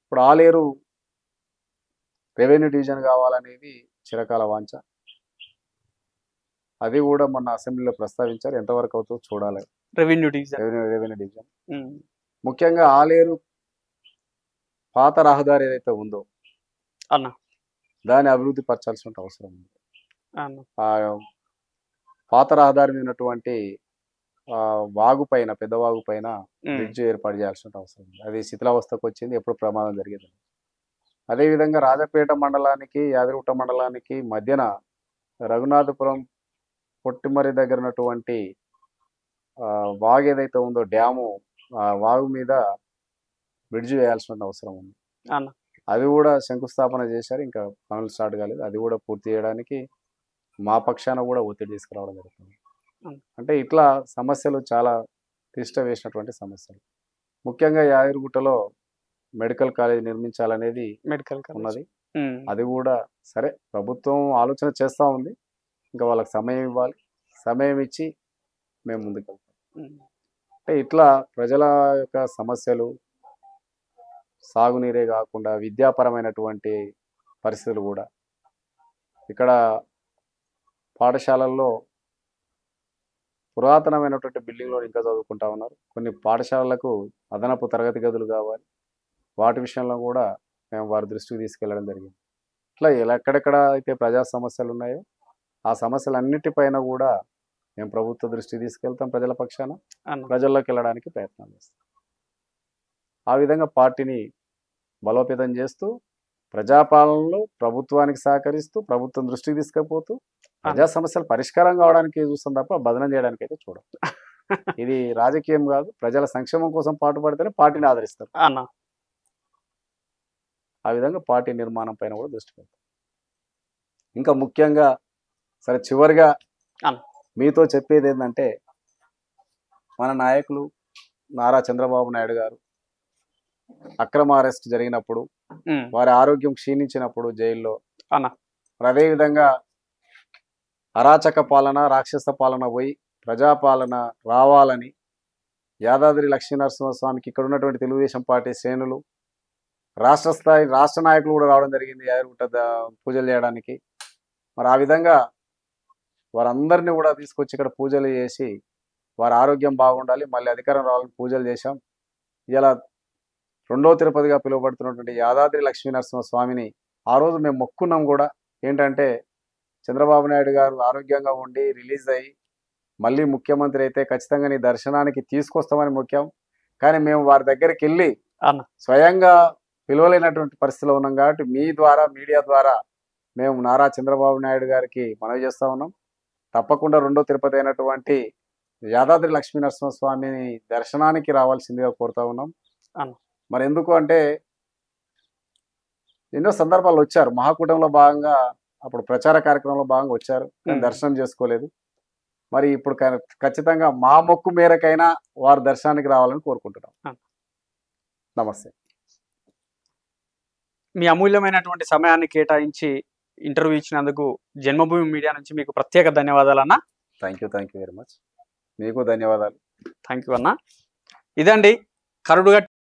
ఇప్పుడు ఆలేరు రెవెన్యూ డివిజన్ కావాలనేది చిరకాల వాంఛ. అది కూడా మొన్న అసెంబ్లీలో ప్రస్తావించారు. ఎంతవరకు అవుతుందో చూడాలి. Revenue division. రెవెన్యూ డివిజన్ ఉమ్, ముఖ్యంగా ఆలేరు పాత రహదారి ఏదైతే ఉందో అన్న దాన్ని అభివృద్ధి పరచాల్సిన అవసరం ఉంది. అన్న ఆ పాత రహదారి మీద ఉన్నటువంటి వాగు పైన, పెద్ద వాగు పైన ఉమ్, బ్రిడ్జ్ ఏర్పాటు చేయాల్సిన అవసరం ఉంది. అది శిథిలావస్థకు వచ్చింది, ఎప్పుడు ప్రమాదం జరిగేది. అదేవిధంగా రాజపేట మండలానికి, యాదగిరిగుట్ట మండలానికి మధ్యన రఘునాథపురం పొట్టిమరి దగ్గర ఉన్నటువంటి వాగు ఏదైతే ఉందో డ్యాము, ఆ వాగు మీద బ్రిడ్జ్ వేయాల్సిన అవసరం ఉంది. అన్న అది కూడా శంకుస్థాపన చేశారు, ఇంకా పనులు స్టార్ట్ కాలేదు. అది కూడా పూర్తి చేయడానికి మా పక్షాన కూడా ఒత్తిడి తీసుకురావడం జరుగుతుంది. అంటే ఇట్లా సమస్యలు చాలా తిష్ట వేసినటువంటి సమస్యలు. ముఖ్యంగా యాదగిరిగుట్టలో మెడికల్ కాలేజ్ నిర్మించాలనేది మెడికల్ ఉన్నది. ఉమ్, అది కూడా సరే ప్రభుత్వం ఆలోచన చేస్తూ ఉంది. ఇంకా వాళ్ళకి సమయం ఇవ్వాలి. సమయం ఇచ్చి మేము ముందుకు వెళ్తాం. ఉమ్, అంటే ఇట్లా ప్రజల యొక్క సమస్యలు, సాగునీరే కాకుండా విద్యాపరమైనటువంటి పరిస్థితులు కూడా ఇక్కడ పాఠశాలల్లో పురాతనమైనటువంటి బిల్డింగ్లో ఇంకా చదువుకుంటా ఉన్నారు. కొన్ని పాఠశాలలకు అదనపు తరగతి గదులు కావాలి. వాటి విషయంలో కూడా మేము వారి దృష్టికి తీసుకెళ్లడం జరిగింది. ఇట్లా ఎక్కడెక్కడ అయితే ప్రజా సమస్యలు ఉన్నాయో ఆ సమస్యలన్నిటిపైన కూడా మేము ప్రభుత్వ దృష్టికి తీసుకెళ్తాం. ప్రజల పక్షాన అన్న ప్రజల్లోకి వెళ్ళడానికి ప్రయత్నం చేస్తాం. ఆ విధంగా పార్టీని బలోపేతం చేస్తూ ప్రజాపాలనలో ప్రభుత్వానికి సహకరిస్తూ ప్రభుత్వం దృష్టికి తీసుకుపోతూ ప్రజా సమస్యలు పరిష్కారం కావడానికి చూస్తాం తప్ప బదనం చేయడానికి అయితే చూడం. ఇది రాజకీయం కాదు. ప్రజల సంక్షేమం కోసం పాటుపడితేనే పార్టీని ఆదరిస్తారు. అన్న ఆ విధంగా పార్టీ నిర్మాణం పైన కూడా దృష్టి పెడతాం. ఇంకా ముఖ్యంగా సరే చివరిగా అన్న మీతో చెప్పేది ఏంటంటే మన నాయకులు నారా చంద్రబాబు నాయుడు గారు అక్రమ అరెస్ట్ జరిగినప్పుడు, ఉమ్, వారి ఆరోగ్యం క్షీణించినప్పుడు జైల్లో, అన్న మరి అదేవిధంగా అరాచక పాలన, రాక్షస పాలన పోయి ప్రజాపాలన రావాలని యాదాద్రి లక్ష్మీనరసింహస్వామికి ఇక్కడ ఉన్నటువంటి తెలుగుదేశం పార్టీ శ్రేణులు, రాష్ట్ర స్థాయి రాష్ట్ర నాయకులు కూడా రావడం జరిగింది యాదగిరిగుట్ట పూజలు చేయడానికి. మరి ఆ విధంగా వారందరినీ కూడా తీసుకొచ్చి ఇక్కడ పూజలు చేసి వారి ఆరోగ్యం బాగుండాలి, మళ్ళీ అధికారం రావాలని పూజలు చేశాం. ఇలా రెండో తిరుపతిగా పిలువబడుతున్నటువంటి యాదాద్రి లక్ష్మీనరసింహ స్వామిని ఆ రోజు మేము మొక్కున్నాం కూడా. ఏంటంటే చంద్రబాబు నాయుడు గారు ఆరోగ్యంగా ఉండి రిలీజ్ అయ్యి మళ్ళీ ముఖ్యమంత్రి అయితే ఖచ్చితంగా నీ దర్శనానికి తీసుకొస్తామని మొక్కాం. కానీ మేము వారి దగ్గరికి వెళ్ళి అన్న స్వయంగా పిలవలేనటువంటి పరిస్థితిలో ఉన్నాం. కాబట్టి మీ ద్వారా, మీడియా ద్వారా మేము నారా చంద్రబాబు నాయుడు గారికి మనవి చేస్తా ఉన్నాం. తప్పకుండా రెండో తిరుపతి అయినటువంటి యాదాద్రి లక్ష్మీనరసింహ స్వామిని దర్శనానికి రావాల్సిందిగా కోరుతా ఉన్నాం. అన్న మరి ఎందుకు అంటే ఎన్నో సందర్భాలు వచ్చారు, మహాకూటంలో భాగంగా అప్పుడు ప్రచార కార్యక్రమంలో భాగంగా వచ్చారు, కానీ దర్శనం చేసుకోలేదు. మరి ఇప్పుడు ఖచ్చితంగా మా మొక్కు మేరకైనా వారు దర్శనానికి రావాలని కోరుకుంటున్నాం. నమస్తే. మీ అమూల్యమైనటువంటి సమయాన్ని కేటాయించి ఇంటర్వ్యూ ఇచ్చినందుకు జన్మభూమి మీడియా నుంచి మీకు ప్రత్యేక ధన్యవాదాలు అన్న. Thank you very much. మీకు ధన్యవాదాలు. థ్యాంక్ యూ అన్న. ఇదండి కరుడుగట్టిన